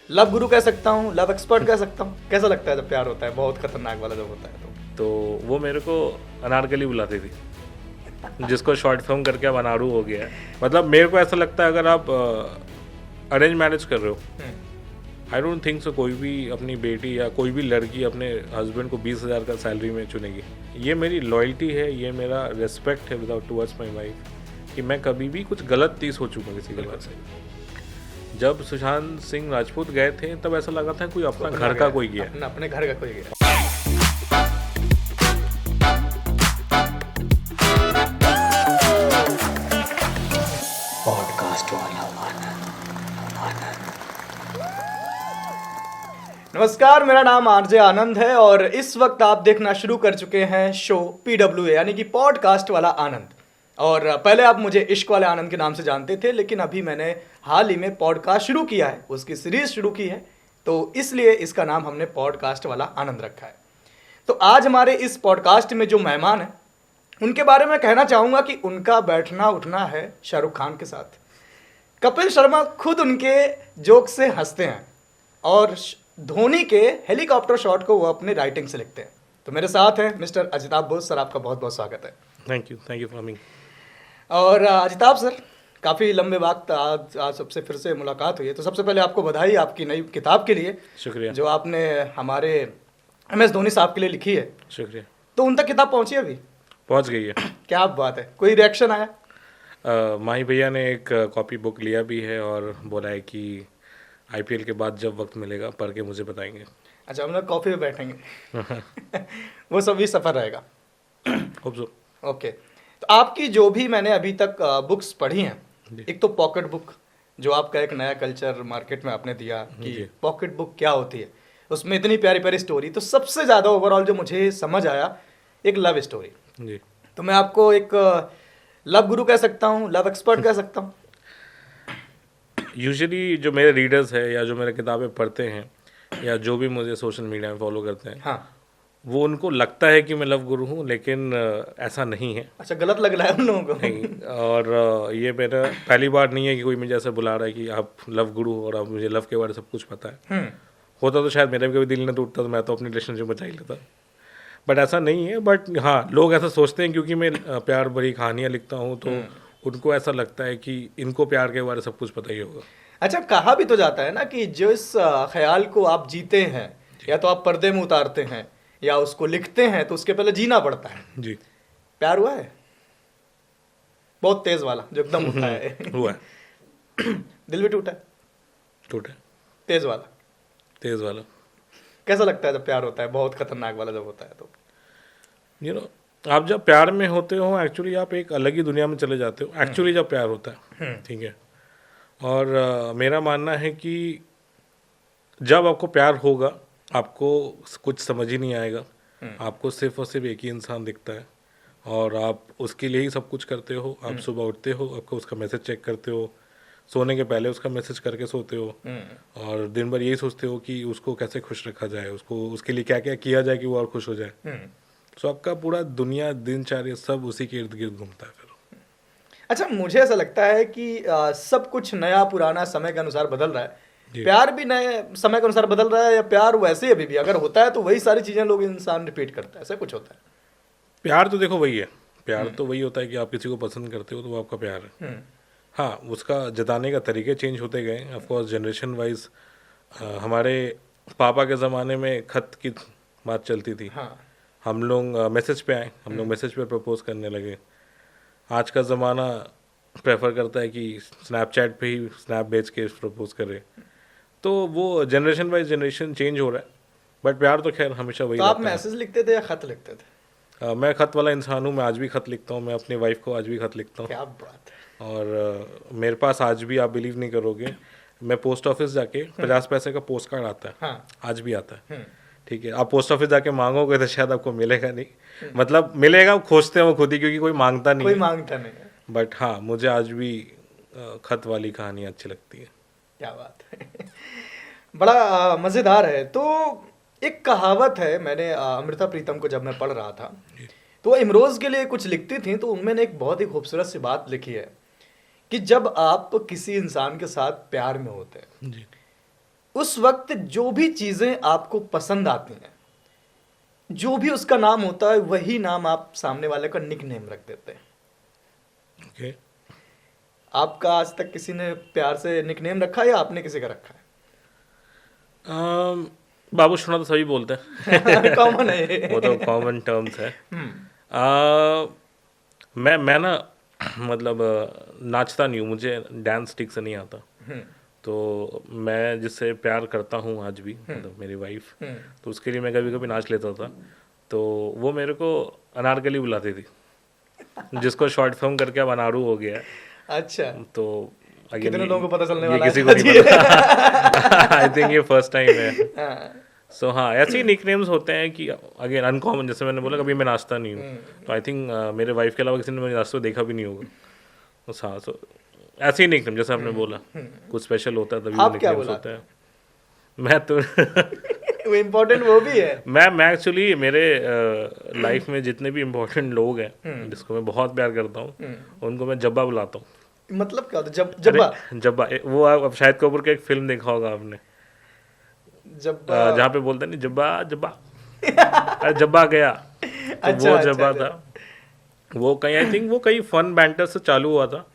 Love गुरु कह सकता हूँ, लव एक्सपर्ट कह सकता हूँ। कैसा लगता है जब प्यार होता है, बहुत खतरनाक वाला जब होता है तो वो मेरे को अनारकली बुलाती थी, जिसको शॉर्ट फिल्म करके अब अनारू हो गया है। मतलब मेरे को ऐसा लगता है अगर आप अरेंज मैरिज कर रहे हो, आई डोंट थिंक सो कोई भी अपनी बेटी या कोई भी लड़की अपने हस्बैंड को 20,000 का सैलरी में चुनेगी। ये मेरी लॉयल्टी है, ये मेरा रिस्पेक्ट है विदाउट टुवर्ड्स माई वाइफ, कि मैं कभी भी कुछ गलत नहीं सोचूंगा किसी के बारे में। जब सुशांत सिंह राजपूत गए थे तब ऐसा लगा था कोई अपना घर का कोई गया, अपने घर का कोई गया। पॉडकास्ट वाला नमस्कार, मेरा नाम आरजे आनंद है और इस वक्त आप देखना शुरू कर चुके हैं शो PWA यानी कि पॉडकास्ट वाला आनंद। और पहले आप मुझे इश्क वाले आनंद के नाम से जानते थे, लेकिन अभी मैंने हाल ही में पॉडकास्ट शुरू किया है, उसकी सीरीज शुरू की है, तो इसलिए इसका नाम हमने पॉडकास्ट वाला आनंद रखा है। तो आज हमारे इस पॉडकास्ट में जो मेहमान हैं उनके बारे में कहना चाहूँगा कि उनका बैठना उठना है शाहरुख खान के साथ। कपिल शर्मा खुद उनके जोक से हंसते हैं और धोनी के हेलीकॉप्टर शॉट को वो अपने राइटिंग से लिखते हैं। तो मेरे साथ हैं मिस्टर अजिताभ बोस सर, आपका बहुत बहुत स्वागत है। Thank you for coming. और अजिताभ सर, काफ़ी लंबे वक्त आज सबसे फिर से मुलाकात हुई है, तो सबसे पहले आपको बधाई आपकी नई किताब के लिए। शुक्रिया। जो आपने हमारे MS धोनी साहब के लिए लिखी है। शुक्रिया। तो उन तक किताब पहुंची है? अभी पहुंच गई है। क्या बात है, कोई रिएक्शन आया? माही भैया ने एक कॉपी बुक लिया भी है और बोला है कि IPL के बाद जब वक्त मिलेगा पढ़ के मुझे बताएंगे। अच्छा, हम लोग कॉफी में बैठेंगे वो सभी सफ़र रहेगा। Hope so. ओके, तो आपकी जो भी मैंने अभी तक बुक्स पढ़ी हैं, एक तो पॉकेट बुक जो आपका एक नया कल्चर मार्केट में आपने दिया कि पॉकेट बुक क्या होती है, उसमें इतनी प्यारी प्यारी स्टोरी। तो सबसे ज़्यादा ओवरऑल जो मुझे समझ आया एक लव स्टोरी जी। तो मैं आपको एक लव गुरु कह सकता हूँ, लव एक्सपर्ट कह सकता हूँ। यूजुअली जो मेरे रीडर्स हैं या जो मेरे किताबें पढ़ते हैं या जो भी मुझे सोशल मीडिया में फॉलो करते हैं, हाँ, वो उनको लगता है कि मैं लव गुरु हूँ, लेकिन ऐसा नहीं है। अच्छा, गलत लग रहा है उन लोगों को? नहीं, और ये मेरा पहली बार नहीं है कि कोई मुझे ऐसा बुला रहा है कि आप लव गुरु हो और आप मुझे लव के बारे में सब कुछ पता है। होता तो शायद मेरा भी कभी दिल न टूटता, तो मैं तो अपनी रिलेशनशिप बचा ही लेता, बट ऐसा नहीं है। बट हाँ, लोग ऐसा सोचते हैं क्योंकि मैं प्यार भरी कहानियाँ लिखता हूँ, तो उनको ऐसा लगता है कि इनको प्यार के बारे में सब कुछ पता ही होगा। अच्छा, कहा भी तो जाता है ना कि जिस ख्याल को आप जीते हैं या तो आप पर्दे में उतारते हैं या उसको लिखते हैं, तो उसके पहले जीना पड़ता है जी। प्यार हुआ है बहुत तेज वाला जो एकदम उठा है? हुआ है। दिल भी टूटा है? टूटा है। तेज वाला कैसा लगता है जब प्यार होता है, बहुत खतरनाक वाला जब होता है? तो यू नो, आप जब प्यार में होते हो एक्चुअली आप एक अलग ही दुनिया में चले जाते हो एक्चुअली जब प्यार होता है, ठीक है। और मेरा मानना है कि जब आपको प्यार होगा आपको कुछ समझ ही नहीं आएगा, आपको सिर्फ और सिर्फ एक ही इंसान दिखता है और आप उसके लिए ही सब कुछ करते हो। आप सुबह उठते हो, आपको उसका मैसेज चेक करते हो, सोने के पहले उसका मैसेज करके सोते हो और दिन भर यही सोचते हो कि उसको कैसे खुश रखा जाए, उसको उसके लिए क्या क्या किया जाए कि वो और खुश हो जाए। तो आपका पूरा दुनिया दिनचर्या सब उसी के इर्द गिर्द घूमता है। अच्छा, मुझे ऐसा लगता है कि सब कुछ नया पुराना समय के अनुसार बदल रहा है, प्यार भी नए समय के अनुसार बदल रहा है, या प्यार वैसे ही अभी भी अगर होता है तो वही सारी चीज़ें लोग इंसान रिपीट करता है, ऐसा कुछ होता है? प्यार तो देखो वही है, प्यार तो वही होता है कि आप किसी को पसंद करते हो तो वो आपका प्यार है। हाँ, उसका जताने का तरीके चेंज होते गए ऑफकोर्स जनरेशन वाइज। हमारे पापा के ज़माने में खत की बात चलती थी, हाँ। हम लोग मैसेज पे आए, हम लोग मैसेज पे प्रपोज करने लगे। आज का ज़माना प्रेफर करता है कि स्नैपचैट पे ही स्नैप भेज के प्रपोज करे, तो वो जनरेशन बाय जनरेशन चेंज हो रहा है, बट प्यार तो खैर हमेशा वही। तो आप मैसेज लिखते थे या खत लिखते थे? मैं खत वाला इंसान हूँ, मैं आज भी खत लिखता हूँ, मैं अपनी वाइफ को आज भी खत लिखता हूँ। क्या बात है। और मेरे पास आज भी, आप बिलीव नहीं करोगे, मैं पोस्ट ऑफिस जाके 50 पैसे का पोस्ट कार्ड आता है, हाँ। आज भी आता है, ठीक है। आप पोस्ट ऑफिस जाके मांगोगे तो शायद आपको मिलेगा नहीं, मतलब मिलेगा, खोजते हो खुद ही, क्योंकि कोई मांगता नहीं है। बट हाँ, मुझे आज भी खत वाली कहानी अच्छी लगती है। क्या बात है बड़ा मज़ेदार है। तो एक कहावत है, मैंने अमृता प्रीतम को जब मैं पढ़ रहा था तो इमरोज़ के लिए कुछ लिखती थी, तो उन्होंने एक बहुत ही खूबसूरत सी बात लिखी है कि जब आप किसी इंसान के साथ प्यार में होते हैं, उस वक्त जो भी चीजें आपको पसंद आती हैं, जो भी उसका नाम होता है, वही नाम आप सामने वाले का निक नेम रख देते हैं। ओके। आपका आज तक किसी ने प्यार से निक नेम रखा है या आपने किसी का रखा बाबू सोना तो सभी बोलते हैं। है? कॉमन है ये। वो तो कॉमन टर्म्स है। मैं ना मतलब नाचता नहीं हूँ, मुझे डांस ठीक से नहीं आता। तो मैं जिससे प्यार करता हूँ आज भी, मतलब मेरी वाइफ, तो उसके लिए मैं कभी कभी नाच लेता था। तो वो मेरे को अनारकली बुलाती थी, जिसको शॉर्ट फिल्म करके अब अनारू हो गया है। अच्छा, तो कितने लोगों को पता चलने ये वाला किसी है? को नहीं पता। आई थिंक ये फर्स्ट टाइम है। हाँ। सो हाँ, ऐसे ही निकनेम्स होते हैं कि अगेन अनकॉमन, जैसे मैंने बोला कभी मैं नाचता नहीं हूँ, तो आई थिंक मेरे वाइफ के अलावा किसी ने मुझे नाचते हुए देखा भी नहीं होगा। तो हाँ, सो ऐसे ही निकनेम जैसे आपने बोला, कुछ स्पेशल होता है तभी आप क्या निकनेम्स बोला? होते हैं। मैं तो वो इम्पोर्टेंट वो भी है। मैं एक्चुअली मेरे लाइफ में जितने भी इम्पोर्टेंट लोग हैं जिसको मैं बहुत प्यार करता हूँ, उनको मैं जब्बा बुलाता हूँ। मतलब क्या होता है? जब्बा? अरे, जब्बा वो अब शाहिद कपूर की एक फिल्म देखा होगा आपने, जब्बा? जहाँ पे बोलते नहीं जब्बा जब्बा, अरे जब्बा गया, तो अच्छा, वो अच्छा, जब्बा अच्छा। था। वो कहीं आई थिंक वो कहीं फन बैंटर से चालू हुआ था।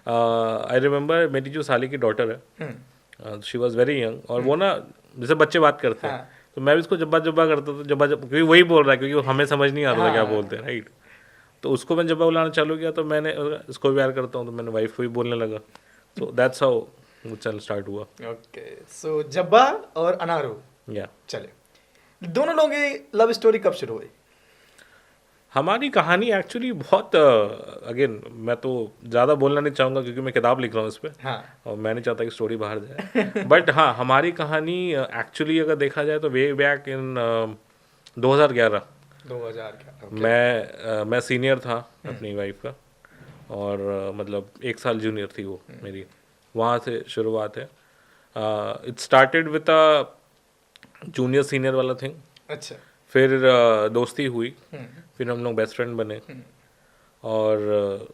आई रिमेम्बर मेरी जो साली की डॉटर है, शी वॉज वेरी यंग, और वो ना जैसे बच्चे बात करते हैं, हाँ। तो मैं भी उसको जब्बा जब्बा करता था, जब्बा जब्बा, क्योंकि वही बोल रहा है, क्योंकि वो हमें समझ नहीं आता था क्या बोलते हैं, राइट। तो उसको मैं जब्बा बुलाना चालू किया, तो मैंने इसको भी प्यार करता हूँ, तो मैंने वाइफ को भी बोलने लगा। सो दैट्स हाउ वो चल स्टार्ट हुआ। ओके, सो जब्बा और अनारू। या चले, दोनों लोगों की लव स्टोरी कब शुरू हुई? हमारी कहानी एक्चुअली बहुत अगेन मैं तो ज़्यादा बोलना नहीं चाहूँगा क्योंकि मैं किताब लिख रहा हूँ इस पर, हाँ। और मैं नहीं चाहता कि स्टोरी बाहर जाए। बट हाँ, हमारी कहानी एक्चुअली अगर देखा जाए तो वे बैक इन 2011। 2011। मैं सीनियर था अपनी वाइफ का, और मतलब 1 साल जूनियर थी वो मेरी। वहाँ से शुरुआत है। It started with a junior senior वाला थिंग, अच्छा। फिर दोस्ती हुई, फिर हम लोग बेस्ट फ्रेंड बने, और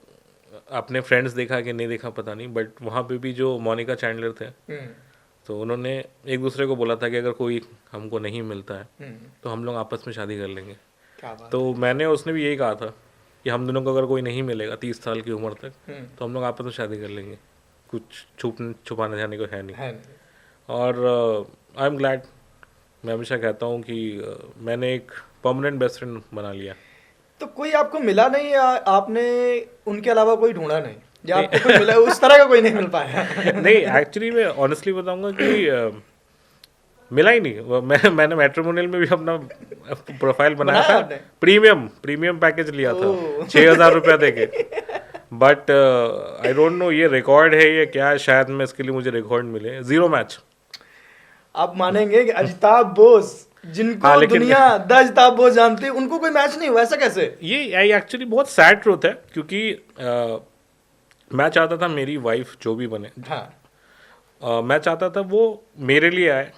अपने फ्रेंड्स देखा कि नहीं देखा पता नहीं, बट वहाँ पे भी जो मोनिका चैंडलर थे, तो उन्होंने एक दूसरे को बोला था कि अगर कोई हमको नहीं मिलता है तो हम लोग आपस में शादी कर लेंगे। क्या बात। तो मैंने उसने भी यही कहा था कि हम दोनों को अगर कोई नहीं मिलेगा 30 साल की उम्र तक, तो हम लोग आपस में शादी कर लेंगे, कुछ छुपाने जाने को है नहीं। है नहीं। और आई एम ग्लैड, मैं हमेशा कहता हूँ कि मैंने एक परमानेंट बेस्ट फ्रेंड बना लिया। तो कोई आपको मिला नहीं, या आपने उनके अलावा कोई ढूंढा नहीं, या आपको कोई मिला उस तरह का कोई नहीं मिल पाया? नहीं, एक्चुअली मैं ऑनेस्टली बताऊंगा कि मिला ही नहीं। मैंने मैट्रिमोनियल में भी अपना प्रोफाइल बनाया था, आपने? प्रीमियम पैकेज लिया था ओह। 6,000 रुपया देके। बट आई डोंट नो ये रिकॉर्ड है या क्या है, शायद मैं इसके लिए मुझे रिकॉर्ड मिले। 0 मैच। आप मानेंगे कि अजिताभ बोस, जिनको हाँ, लेकिन दुनिया द अजिताभ बोस जानती है, उनको कोई मैच नहीं हुआ, ऐसा कैसे? ये एक्चुअली बहुत सैड ट्रूथ है, क्योंकि मैं चाहता था मेरी वाइफ जो भी बने, हाँ। मैं चाहता था वो मेरे लिए आए,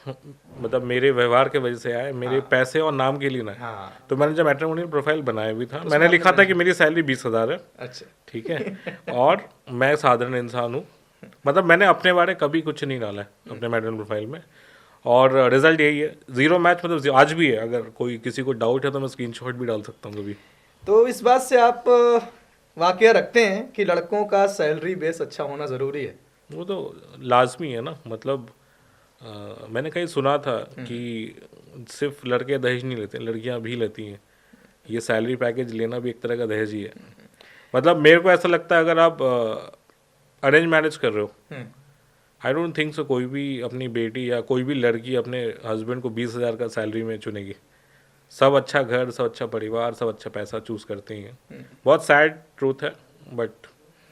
मतलब मेरे व्यवहार के वजह से आए, मेरे पैसे और नाम के लिए ना आए। हाँ। तो मैंने जब मैट्रिमोनियल प्रोफाइल बनाया भी था, मैंने लिखा था कि मेरी सैलरी 20,000 है, अच्छा। ठीक है, और मैं साधारण इंसान हूँ। मतलब मैंने अपने बारे कभी कुछ नहीं डाला है अपने मैट्रिमोनियल प्रोफाइल में, और रिजल्ट यही है 0 मैच। मतलब आज भी है, अगर कोई किसी को डाउट है तो मैं स्क्रीनशॉट भी डाल सकता हूँ कभी। तो इस बात से आप वाकया रखते हैं कि लड़कों का सैलरी बेस अच्छा होना ज़रूरी है? वो तो लाजमी है ना। मतलब मैंने कहीं सुना था कि सिर्फ लड़के दहेज नहीं लेते, लड़कियां भी लेती हैं। ये सैलरी पैकेज लेना भी एक तरह का दहेज ही है। मतलब मेरे को ऐसा लगता है, अगर आप अरेंज मैरिज कर रहे हो, आई डोंट थिंक सो कोई भी अपनी बेटी या कोई भी लड़की अपने हस्बैंड को 20,000 का सैलरी में चुनेगी। सब अच्छा घर, सब अच्छा परिवार, सब अच्छा पैसा चूज करते हैं। बहुत सैड ट्रूथ है, बट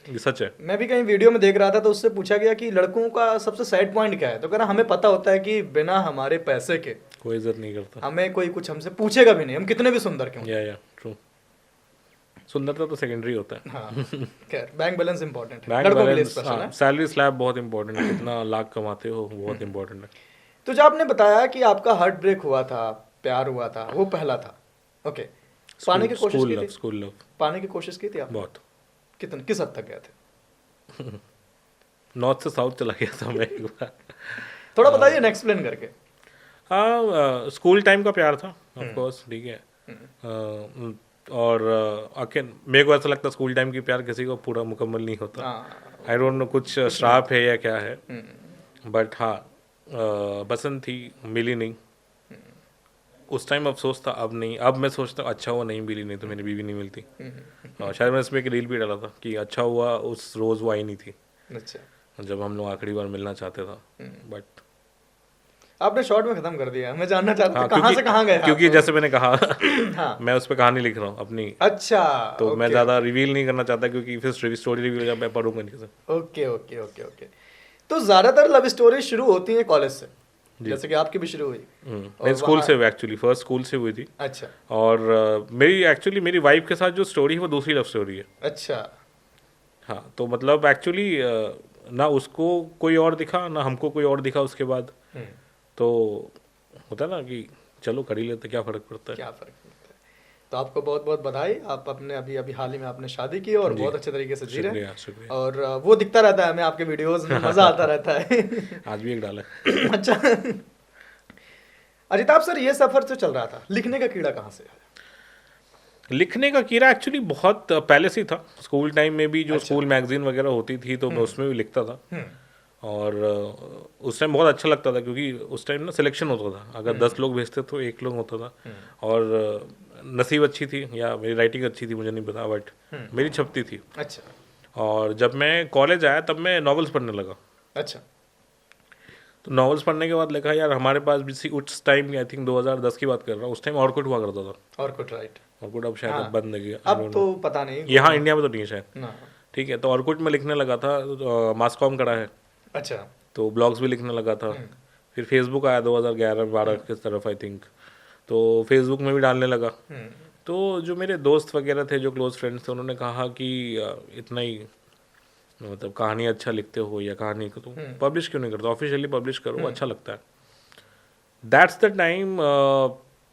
ये सच है। मैं भी कहीं वीडियो में देख रहा था, तो उससे पूछा गया कि लड़कों का सबसे सैड पॉइंट क्या है, तो कह रहा हमें पता होता है कि बिना हमारे पैसे के कोई इज्जत नहीं करता, हमें कोई कुछ हमसे पूछेगा भी नहीं, हम कितने भी सुंदर क्यों। या ट्रू। सुंदरता तो सेकेंडरी होता है। हाँ, खैर बैंक बैलेंस इंपॉर्टेंट है, बैंक लड़कों के लिए बैलेंस, स्पेशल है। सैलरी स्लैब बहुत इंपॉर्टेंट है, कितना लाख कमाते हो बहुत इंपॉर्टेंट है। तो जो आपने बताया कि आपका हार्ट ब्रेक हुआ था, प्यार हुआ था, वो पहला था, ओके। पाने की कोशिश की थी? स्कूल लव पाने की कोशिश की थी आप? बहुत। किस हद तक गए थे? नॉर्थ से साउथ चला गया था मैं एक बार। थोड़ा बताइए ना एक्सप्लेन करके। हाँ, स्कूल टाइम का प्यार था ऑफ कोर्स, ठीक है। और अकेन मेरे को ऐसा लगता है स्कूल टाइम की प्यार किसी को पूरा मुकम्मल नहीं होता। हाँ। आई डोंट नो कुछ श्राप है या क्या है, बट हाँ पसंद थी, मिली नहीं। उस टाइम अफसोस था, अब नहीं। अब मैं सोचता हूँ अच्छा हुआ नहीं मिली, नहीं तो मेरी बीवी नहीं मिलती। शायद मैंने इसमें एक रील भी डाला था कि अच्छा हुआ उस रोज़ वो आई नहीं थी अच्छा, जब हम लोग आखिरी बार मिलना चाहते था। बट आपने शॉर्ट में खत्म कर दिया। मैं जानना चाहता था हाँ, कहाँ से कहाँ गए आप? क्योंकि जैसे मैंने कहा हाँ। मैं उस पर कहानी लिख रहा हूँ अपनी, अच्छा, तो मैं ओके ज़्यादा रिवील नहीं करना चाहता क्योंकि फिर स्टोरी रिवील जब मैं पढ़ूंगा नहीं sir. Okay okay okay okay. तो ज्यादातर लव स्टोरी शुरू होती है कॉलेज से, जी। जैसे कि आपकी भी शुरू हुई। मेरी स्कूल से एक्चुअली फर्स्ट स्कूल से हुई थी। अच्छा और मेरी वाइफ के साथ जो स्टोरी है वो दूसरी लव स्टोरी है। अच्छा। हाँ, तो मतलब एक्चुअली ना उसको कोई और दिखा ना हमको कोई और दिखा उसके बाद। तो होता है ना कि चलो कर ही लेते, क्या फर्क पड़ता है। क्या फर्क पड़ता है। तो आपको बहुत बहुत बधाई, आप अपने अभी अभी हाल ही में आपने शादी की और जी। बहुत अच्छे तरीके से जी रहे हैं। शुक्रिया शुक्रिया। और वो दिखता रहता है हमें आपके वीडियोस में, मजा आता रहता है। आज भी एक डाला है। अच्छा अजिताभ सर, ये सफर जो चल रहा था, लिखने का कीड़ा कहाँ से आया? लिखने का कीड़ा एक्चुअली बहुत पहले से ही था। स्कूल टाइम में भी जो अच्छा। स्कूल मैगजीन वगैरह होती थी तो मैं उसमें भी लिखता था। और उस टाइम बहुत अच्छा लगता था क्योंकि उस टाइम ना सिलेक्शन होता था, अगर 10 लोग भेजते तो एक लोग होता था। और नसीब अच्छी थी या मेरी राइटिंग अच्छी थी मुझे नहीं पता, बट मेरी छपती थी। अच्छा और जब मैं कॉलेज आया तब मैं नॉवेल्स पढ़ने लगा। अच्छा। तो नॉवेल्स पढ़ने के बाद लिखा यार हमारे पास भी उस टाइम आई थिंक 2010 की बात कर रहा हूँ, उस टाइम ऑर्कुट हुआ करता था। Orkut, right. ऑर्कुट अब शायद हाँ। अब बंद है गया, I अब don't तो know। पता नहीं यहाँ इंडिया में तो नहीं है शायद। ना। ठीक है, तो ऑर्कुट में लिखने लगा था। मास कॉम करा है अच्छा। तो ब्लॉग्स भी लिखने लगा था। फिर फेसबुक आया 2011-12 की तरफ आई थिंक, तो फेसबुक में भी डालने लगा। तो जो मेरे दोस्त वगैरह थे, जो क्लोज फ्रेंड्स थे, उन्होंने कहा कि इतना ही मतलब कहानी अच्छा लिखते हो या कहानी को तुम पब्लिश क्यों नहीं करते, ऑफिशियली पब्लिश करो, अच्छा लगता है। दैट्स द टाइम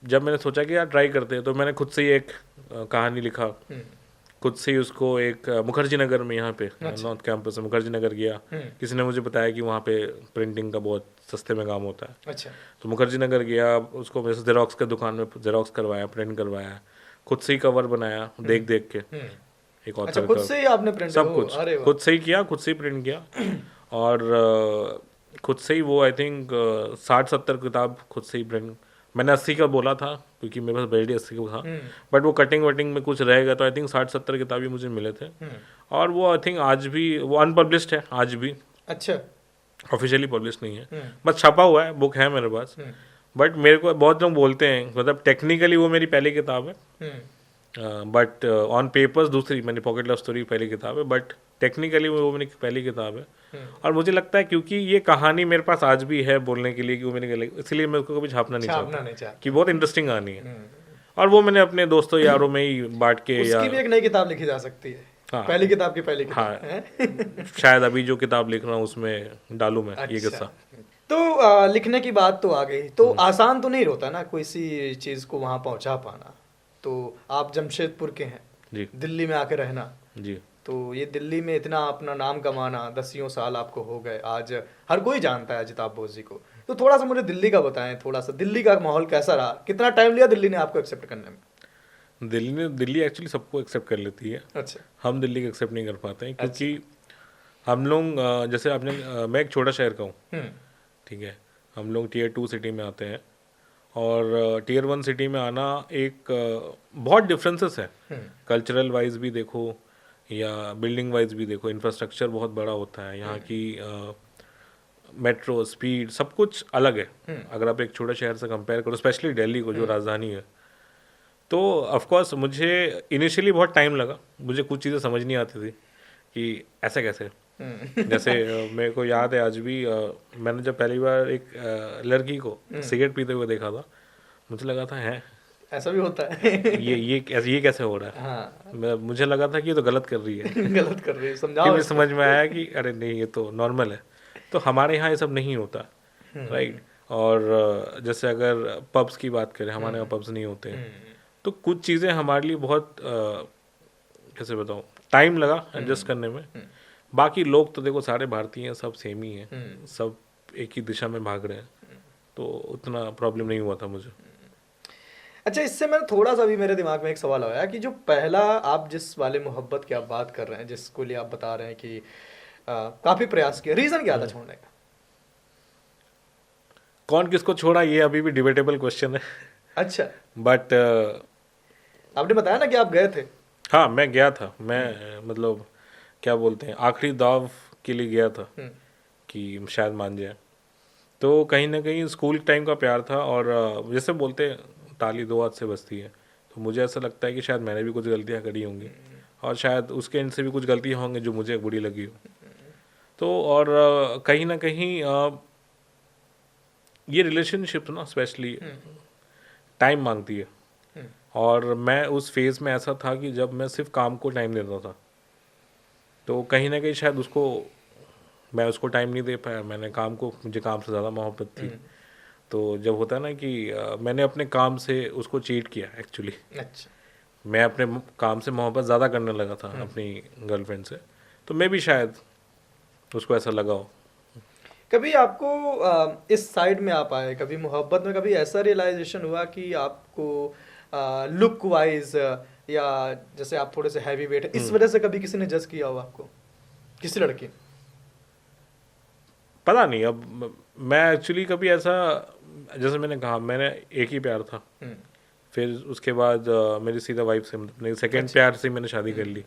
जब मैंने सोचा कि यार ट्राई करते हैं। तो मैंने खुद से ही एक कहानी लिखा, खुद से ही उसको एक मुखर्जी नगर में, यहाँ पे नॉर्थ कैंपस में मुखर्जी नगर गया। किसी ने मुझे बताया कि वहाँ पे प्रिंटिंग का बहुत सस्ते में काम होता है। अच्छा। तो मुखर्जी नगर गया, उसको मेरे जेरोक्स के दुकान में जेरोक्स करवाया, प्रिंट करवाया, खुद से ही कवर बनाया देख देख के। एक अच्छा, ऑथर खुद का से ही आपने प्रिंट? सब कुछ अरे वाह। खुद से ही किया, खुद से ही प्रिंट किया। और खुद से ही वो आई थिंक 60-70 किताब खुद से ही प्रिंट। मैंने 80 का बोला था क्योंकि मेरे पास बजट 80 का था, बट वो कटिंग वटिंग में कुछ रहेगा, तो आई थिंक 60-70 किताबें मुझे मिले थे। और वो आई थिंक आज भी वो अनपब्लिश्ड है आज भी, अच्छा। ऑफिशियली पब्लिश नहीं है, बस छपा हुआ है, बुक है मेरे पास। बट मेरे को बहुत लोग बोलते हैं, मतलब टेक्निकली वो मेरी पहली किताब है, बट ऑन पेपर्स दूसरी, मैंने पॉकेट लव स्टोरी पहली किताब है, बट टेक्निकली वो मेरी पहली किताब है। और मुझे लगता है क्योंकि ये कहानी मेरे पास आज भी है बोलने के लिए कि वो मेरी, इसलिए मैं उसको कभी छापना नहीं चाहता कि बहुत इंटरेस्टिंग कहानी है। और वो मैंने अपने दोस्तों यारों में ही बांट के, या उसकी भी एक नई किताब लिखी जा सकती है। हाँ। पहली किताब की पहली किताब। हाँ, शायद अभी जो किताब लिख रहा हूँ उसमें डालूं मैं ये अच्छा। किस्सा। तो लिखने की बात तो आ गई, तो आसान तो नहीं होता ना कोई सी चीज को वहां पहुंचा पाना। तो आप जमशेदपुर के हैं जी दिल्ली में आके रहना, जी। तो ये दिल्ली में इतना अपना नाम कमाना, 10 साल आपको हो गए, आज हर कोई जानता है अजिताभ बोस जी को। तो थोड़ा सा मुझे दिल्ली का बताएं, थोड़ा सा दिल्ली का माहौल कैसा रहा, कितना टाइम लिया दिल्ली ने आपको एक्सेप्ट करने में? दिल्ली एक्चुअली सबको एक्सेप्ट कर लेती है, अच्छा। हम दिल्ली को एक्सेप्ट नहीं कर पाते हैं क्योंकि हम लोग जैसे आपने मैं एक छोटा शहर का हूँ, ठीक है, हम लोग टियर 2 सिटी में आते हैं, और टियर 1 सिटी में आना एक बहुत डिफरेंसेस है। कल्चरल वाइज भी देखो या बिल्डिंग वाइज भी देखो, इंफ्रास्ट्रक्चर बहुत बड़ा होता है यहाँ की, मेट्रो स्पीड सब कुछ अलग है अगर आप एक छोटे शहर से कंपेयर करो, स्पेशली दिल्ली को जो राजधानी है। तो ऑफकोर्स मुझे इनिशियली बहुत टाइम लगा, मुझे कुछ चीज़ें समझ नहीं आती थी कि ऐसे कैसे। जैसे मेरे को याद है आज भी, मैंने जब पहली बार एक लड़की को सिगरेट पीते हुए देखा था, मुझे लगा था है ऐसा भी होता है। ये कैसे हो रहा है। हाँ। मुझे लगा था कि ये तो गलत कर रही है। गलत कर रही है, समझाओ फिर मुझे इसको। समझ में आया कि अरे नहीं ये तो नॉर्मल है। तो हमारे यहाँ ये सब नहीं होता, राइट। और जैसे अगर पब्स की बात करें, हमारे यहाँ पब्स नहीं होते हैं, तो कुछ चीज़ें हमारे लिए बहुत कैसे बताऊँ, टाइम लगा एडजस्ट करने में। बाकी लोग तो देखो सारे भारतीय हैं, सब सेम ही हैं, सब एक ही दिशा में भाग रहे हैं, तो उतना प्रॉब्लम नहीं हुआ था मुझे। अच्छा, इससे मैं थोड़ा सा भी मेरे दिमाग में एक सवाल आया कि जो पहला आप जिस वाले मोहब्बत की आप बात कर रहे हैं, जिसको लिए आप बता रहे हैं कि काफी प्रयास किया, रीजन क्या था छोड़ने का? कौन किसको छोड़ा ये अभी भी डिबेटेबल क्वेश्चन है। अच्छा, बट आपने बताया ना कि आप गए थे। हाँ, मैं गया था। मैं मतलब क्या बोलते हैं, आखिरी दाव के लिए गया था कि शायद मान जाए। तो कहीं ना कहीं स्कूल टाइम का प्यार था, और जैसे बोलते हैं ताली दो हाथ से बजती है, तो मुझे ऐसा लगता है कि शायद मैंने भी कुछ गलतियाँ करी होंगी, और शायद उसके एंड से भी कुछ गलतियाँ होंगी जो मुझे बुरी लगी हो। तो और कहीं ना कहीं ये रिलेशनशिप ना स्पेशली टाइम मांगती है, और मैं उस फेज़ में ऐसा था कि जब मैं सिर्फ काम को टाइम देता था, तो कहीं ना कहीं शायद मैं उसको टाइम नहीं दे पाया। मैंने काम को, मुझे काम से ज़्यादा मोहब्बत थी। तो जब होता है ना कि मैंने अपने काम से उसको चीट किया एक्चुअली। अच्छा, मैं अपने काम से मोहब्बत ज़्यादा करने लगा था अपनी गर्लफ्रेंड से, तो मैं भी शायद उसको ऐसा लगा हो। कभी आपको इस साइड में आप आए, कभी मोहब्बत में कभी ऐसा रियलाइजेशन हुआ कि आपको लुक वाइज या जैसे आप थोड़े से हैवी वेट है, इस वजह से कभी किसी ने जज किया हो आपको, किसी लड़की? पता नहीं, अब मैं एक्चुअली कभी ऐसा, जैसे मैंने कहा, मैंने एक ही प्यार था, फिर उसके बाद मेरी सीधा वाइफ से, मेरे सेकेंड प्यार से मैंने शादी कर ली।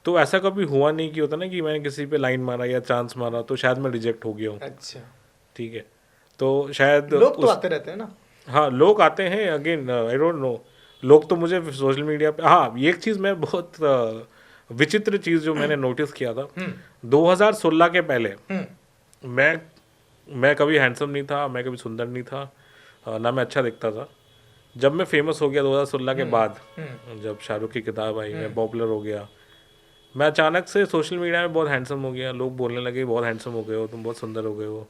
तो ऐसा कभी हुआ नहीं कि होता ना कि मैंने किसी पे लाइन मारा या चांस मारा तो शायद मैं रिजेक्ट हो गया हूँ। अच्छा, ठीक है, तो शायद लोग तो आते रहते हैं ना। हाँ, लोग आते हैं, अगेन आई डोंट नो। लोग तो मुझे सोशल मीडिया पे, हाँ, ये एक चीज़ मैं बहुत विचित्र चीज़ जो मैंने नोटिस किया था, 2016 के पहले मैं कभी हैंडसम नहीं था, मैं कभी सुंदर नहीं था, ना मैं अच्छा दिखता था। जब मैं फेमस हो गया 2016 के बाद, जब शाहरुख की किताब आई, मैं पॉपुलर हो गया, मैं अचानक से सोशल मीडिया में बहुत हैंडसम हो गया। लोग बोलने लगे बहुत हैंडसम हो गए हो तुम, बहुत सुंदर हो गए हो।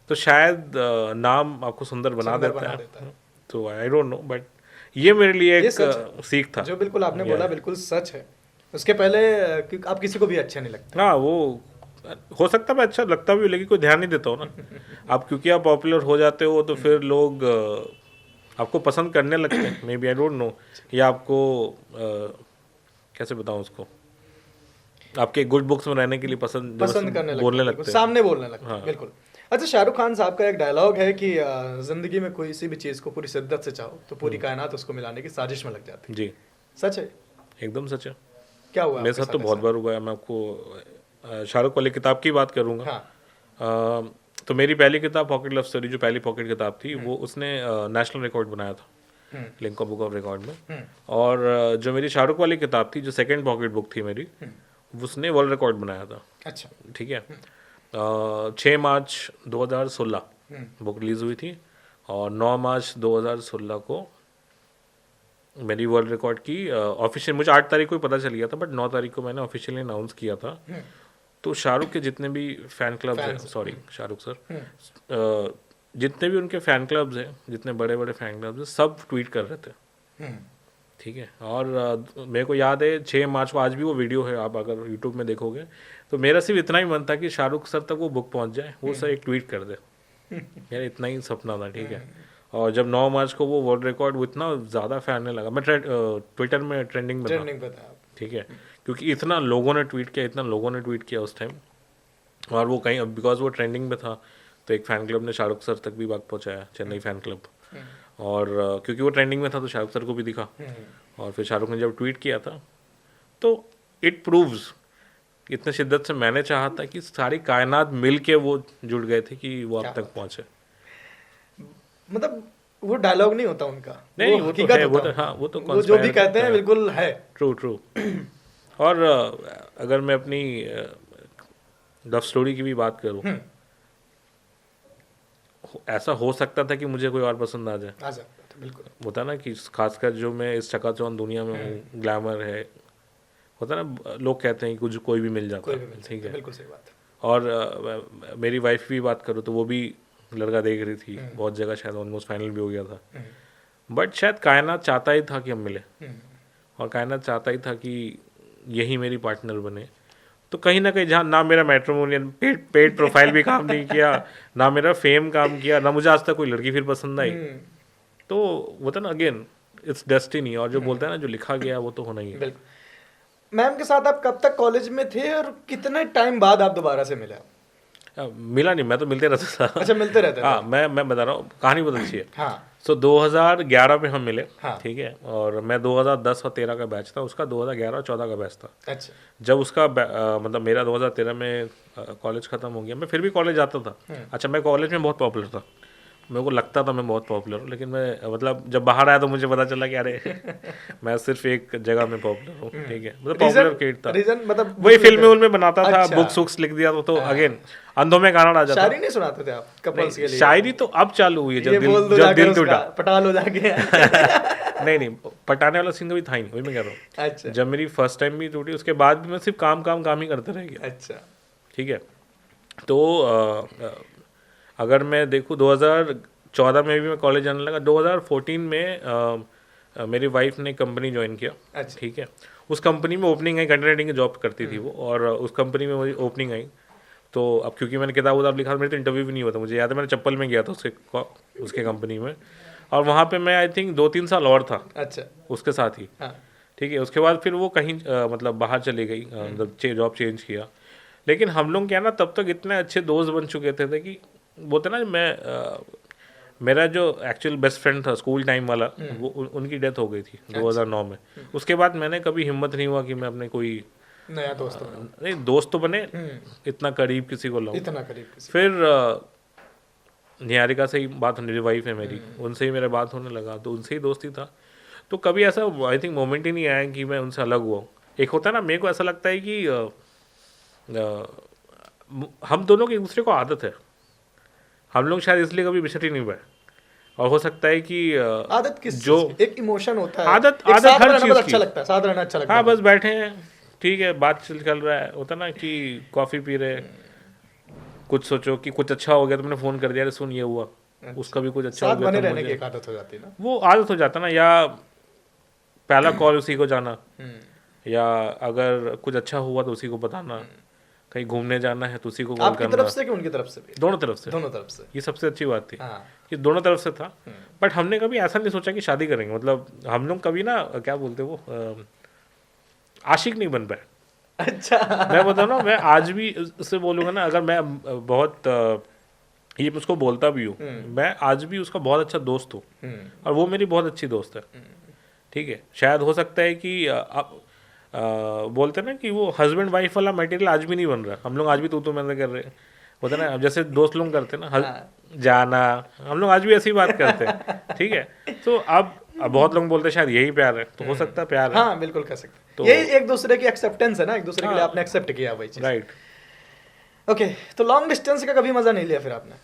तो शायद नाम आपको सुंदर बना देता है। तो आई डोंट नो, बट ये मेरे लिए एक सीख था। जो बिल्कुल आपने बोला बिल्कुल सच है। उसके पहले आप किसी को भी अच्छा नहीं लगता। हाँ, वो हो सकता है मैं अच्छा लगता भी, लेकिन कोई ध्यान नहीं देता हो ना। आप क्योंकि आप पॉपुलर हो जाते हो तो फिर लोग आपको पसंद करने लगते हैं, may be, I don't know. या आपको कैसे बताऊँ उसको, आपके गुड बुक्स में रहने के लिए पसंद करने बोलने लगते हैं, सामने बोलने लगते हैं। बिल्कुल। अच्छा, शाहरुख खान साहब का एक डायलॉग है कि जिंदगी में कोई सी भी चीज को पूरी शिद्दत से चाहो तो पूरी कायनात उसको मिलाने की साजिश में लग जाती है। जी, सच है, एकदम सच है। क्या हुआ मेरे साथ तो बहुत बार हुआ है। मैं आपको शाहरुख वाली किताब की बात करूंगा। हाँ। तो मेरी पहली किताब पॉकेट लव स्टोरी, जो पहली पॉकेट किताब थी, वो उसने नेशनल रिकॉर्ड बनाया था, लिंका बुक ऑफ रिकॉर्ड में। और जो मेरी शाहरुख वाली किताब थी, जो सेकंड पॉकेट बुक थी मेरी, उसने वर्ल्ड रिकॉर्ड बनाया था। अच्छा, ठीक है। 6 मार्च 2016 बुक रिलीज हुई थी, और 9 मार्च 2016 को मेरी वर्ल्ड रिकॉर्ड की ऑफिशियल, मुझे 8 तारीख को ही पता चल गया था, बट 9 तारीख को मैंने ऑफिशियली अनाउंस किया था। तो शाहरुख के जितने भी फैन क्लब्स हैं, सॉरी शाहरुख सर, जितने भी उनके फैन क्लब्स हैं, जितने बड़े बड़े फैन क्लब्स हैं, सब ट्वीट कर रहे थे। ठीक है। और मेरे को याद है 6 मार्च को, आज भी वो वीडियो है, आप अगर यूट्यूब में देखोगे तो मेरा सिर्फ इतना ही मन था कि शाहरुख सर तक वो बुक पहुंच जाए, वो सर एक ट्वीट कर दे। यार इतना ही सपना था। ठीक है। और जब 9 मार्च को वो वर्ल्ड रिकॉर्ड, वो इतना ज़्यादा फैलने लगा, मैं ट्विटर में ट्रेंडिंग में था। ठीक है, क्योंकि इतना लोगों ने ट्वीट किया, इतना लोगों ने ट्वीट किया उस टाइम। और वो कहीं, बिकॉज वो ट्रेंडिंग में था, तो एक फ़ैन क्लब ने शाहरुख सर तक भी बात पहुँचाया, चेन्नई फ़ैन क्लब। और क्योंकि वो ट्रेंडिंग में था तो शाहरुख सर को भी दिखा। और फिर शाहरुख ने जब ट्वीट किया था, तो इट प्रूव्स, इतने शिद्दत से मैंने चाहा था कि सारी कायनात मिल के वो जुड़ गए थे कि वो अब तक पहुँचे। मतलब वो डायलॉग नहीं होता उनका, नहीं, वो तो है, वो जो भी कहते हैं बिल्कुल है। ट्रू। और अगर मैं अपनी लव स्टोरी की भी बात करूं, ऐसा हो सकता था कि मुझे कोई और पसंद आ जाए। बिल्कुल होता ना कि खासकर जो मैं इस चकाचौंध दुनिया में हूँ, ग्लैमर है, होता ना, लोग कहते हैं कि कोई भी मिल जाता है। ठीक है, बिल्कुल सही बात। और मेरी वाइफ की बात करूँ तो वो भी लड़का देख रही थी, बहुत जगह शायद ऑलमोस्ट फाइनल भी हो गया था। बट शायद कायनात चाहता ही था कि हम मिले, और कायनात चाहता ही था कि यही मेरी पार्टनर बने। तो कहीं ना कहीं जहाँ ना मेरा मैट्रिमोनियल पेड प्रोफाइल भी काम नहीं किया, ना मेरा फेम काम किया, ना मुझे आज तक कोई लड़की फिर पसंद आई। तो वो था ना, अगेन इट्स डेस्टिनी, और जो बोलते हैं ना जो लिखा गया वो तो होना ही है। बिल्कुल। मैम के साथ आप कब तक कॉलेज में थे और कितने टाइम बाद आप दोबारा से मिले? मिला नहीं, मैं तो मिलते रहता था। अच्छा, मिलते रहते थे। हाँ, मैं बता रहा हूँ, कहानी बहुत अच्छी है। हाँ। सो 2011 में हम मिले। हाँ। ठीक है, और मैं 2010 और 13 का बैच था, उसका 2011 और 14 का बैच था। अच्छा। जब उसका मतलब मेरा 2013 में कॉलेज खत्म हो गया, मैं फिर भी कॉलेज जाता था। अच्छा, मैं कॉलेज में बहुत पॉपुलर था, मेरे को लगता था मैं बहुत पॉपुलर हूँ, लेकिन मैं मतलब जब बाहर आया तो मुझे पता चला कि अरे मैं सिर्फ एक जगह में पॉपुलर हूँ। ठीक है, मतलब पॉपुलर किड था। रीजन मतलब वही फिल्में उनमें बनाता था, अच्छा। बुक्स वुक्स लिख दिया तो अगेन अंधों में गाना आ जाता। शायरी नहीं सुनाते थे आप कपल्स के लिए? शायरी तो अब चालू हुई है, ये बोल दो जब जाके दिल उसका, टूटा। पटाल हो जाके। नहीं, पटाने वाला सीन कभी था ही नहीं, वही मैं कह रहा हूँ। अच्छा। जब मेरी फर्स्ट टाइम भी टूटी, उसके बाद भी मैं सिर्फ काम ही करते रह गया। अच्छा। ठीक है, तो अगर मैं देखूँ 2014 में भी मैं कॉलेज जाने लगा। 2014 में मेरी वाइफ ने कंपनी ज्वाइन किया। अच्छा। ठीक है, उस कंपनी में ओपनिंग आई, कंटेंट राइटिंग की जॉब करती थी वो, और उस कंपनी में मुझे ओपनिंग आई। तो अब क्योंकि मैंने किताब लिखा, मेरे तो इंटरव्यू भी नहीं हुआ था, मुझे याद है मैंने चप्पल में गया था उसके कंपनी में, और वहाँ पे मैं आई थिंक 2-3 साल और था। अच्छा। उसके साथ ही। हाँ। ठीक है, उसके बाद फिर वो कहीं मतलब बाहर चली गई, मतलब जॉब चेंज किया। लेकिन हम लोग क्या ना, तब तक इतने अच्छे दोस्त बन चुके थे कि बोलते ना, मेरा जो एक्चुअल बेस्ट फ्रेंड था स्कूल टाइम वाला, वो उनकी डेथ हो गई थी 2009 में। उसके बाद मैंने कभी हिम्मत नहीं हुआ कि मैं अपने कोई नया दोस्त नहीं, दोस्त तो बने, इतना करीब किसी को लाऊं। इतना करीब किसी। फिर निहारिका से ही बात होने, वाइफ है मेरी, उनसे ही मेरा बात होने लगा, तो उनसे ही दोस्ती था। तो कभी ऐसा आई थिंक मोमेंट ही नहीं आया कि मैं उनसे अलग हुआ। एक होता है ना, मेरे को ऐसा लगता है कि हम दोनों की एक दूसरे को आदत है, हम लोग शायद इसलिए कभी बिछड़ ही नहीं पाए। और हो सकता है कि आदत किस जो एक इमोशन होता है, आदत हर चीज की अच्छा लगता है, साथ रहना अच्छा लगता है। हाँ, बस बैठे हैं, ठीक है, बात चल रहा है, होता ना कि कॉफी पी रहे, कुछ सोचो कि कुछ अच्छा हो गया तो मैंने फोन कर दिया, सुन ये हुआ। अच्छा। उसका भी कुछ अच्छा हो गया, बने रहने की एक आदत हो जाती है ना, वो आदत हो जाता ना, या पहला कॉल उसी को जाना, या अगर कुछ अच्छा हुआ तो उसी को बताना, कहीं घूमने जाना है तो उसी को कॉल करना। आपकी तरफ से कि उनकी तरफ से भी? दोनों तरफ से। दोनों तरफ से। ये सबसे अच्छी बात थी। हाँ। कि दोनों तरफ से था। बट हमने कभी ऐसा नहीं सोचा कि शादी करेंगे, मतलब हम लोग कभी ना, क्या बोलते वो, आशिक नहीं बन पाए। अच्छा। मैं बताऊँ ना, मैं आज भी उससे बोलूँगा ना, अगर मैं बहुत ये उसको बोलता भी हूँ, मैं आज भी उसका बहुत अच्छा दोस्त हूँ, और वो मेरी बहुत अच्छी दोस्त है। ठीक है, शायद हो सकता है कि बोलते हैं ना कि वो हस्बैंड वाइफ वाला मटेरियल आज भी नहीं बन रहा, हम लोग आज भी तू मैंने कर रहे होता ना, अब जैसे दोस्त लोग करते हैं ना, जाना, हम लोग आज भी ऐसी बात करते हैं। ठीक है, तो अब बहुत लोग बोलते हैं शायद यही प्यार है, तो हो सकता है प्यार है। हाँ, बिल्कुल कह सकते हैं। तो यही एक दूसरे की एक्सेप्टेंस है ना, एक दूसरे के लिए आपने एक्सेप्ट किया वही चीज। राइट। ओके, तो लॉन्ग डिस्टेंस का कभी मजा नहीं लिया फिर आपने?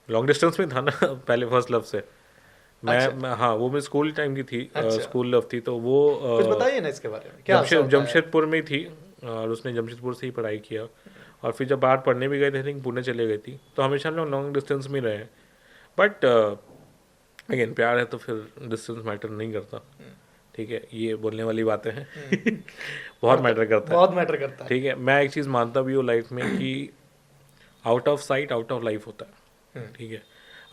लॉन्ग डिस्टेंस में था ना पहले फर्स्ट लव से मैं। अच्छा। हाँ, वो मेरी स्कूल टाइम की थी। अच्छा। स्कूल लव थी, तो वो कुछ बताइए ना इसके बारे में, क्या जमशेदपुर में थी, और उसने जमशेदपुर से ही पढ़ाई किया, और फिर जब बाहर पढ़ने भी गए थे, थिंक पुणे चले गई थी, तो हमेशा हम लोग लॉन्ग डिस्टेंस में रहे। बट अगेन प्यार है तो फिर डिस्टेंस मैटर नहीं करता। ठीक है, ये बोलने वाली बातें हैं। बहुत मैटर करता है, बहुत मैटर करता है। ठीक है, मैं एक चीज़ मानता भी हूँ लाइफ में कि out of sight out of life होता है। ठीक है,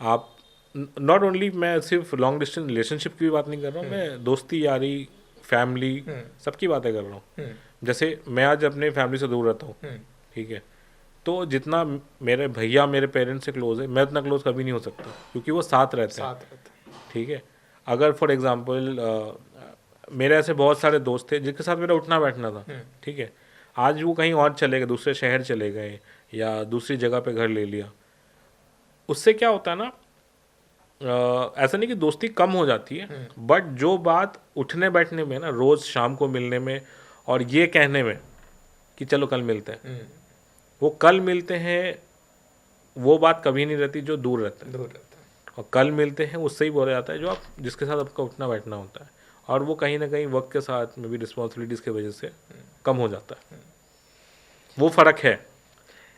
आप नॉट ओनली, मैं सिर्फ लॉन्ग डिस्टेंस रिलेशनशिप की भी बात नहीं कर रहा हूँ, मैं दोस्ती यारी फैमिली सबकी बातें कर रहा हूँ। जैसे मैं आज अपने फैमिली से दूर रहता हूँ, ठीक है, तो जितना मेरे भैया मेरे पेरेंट्स से क्लोज है, मैं उतना क्लोज कभी नहीं हो सकता, क्योंकि वो साथ रहते हैं। ठीक है, अगर फॉर एग्जांपल मेरे ऐसे बहुत सारे दोस्त थे जिनके साथ मेरा उठना बैठना था। ठीक है, आज वो कहीं और चले गए, दूसरे शहर चले गए, या दूसरी जगह पे घर ले लिया, उससे क्या होता है ना, ऐसा नहीं कि दोस्ती कम हो जाती है, बट जो बात उठने बैठने में ना, रोज शाम को मिलने में और ये कहने में कि चलो कल मिलते हैं, वो कल मिलते हैं, वो बात कभी नहीं रहती जो दूर रहता है। और कल मिलते हैं उससे ही बोला जाता है जो आप जिसके साथ आपका उठना बैठना होता है, और वो कहीं ना कहीं वक्त के साथ में भी रिस्पॉन्सिबिलिटीज की वजह से कम हो जाता है। वो फर्क है।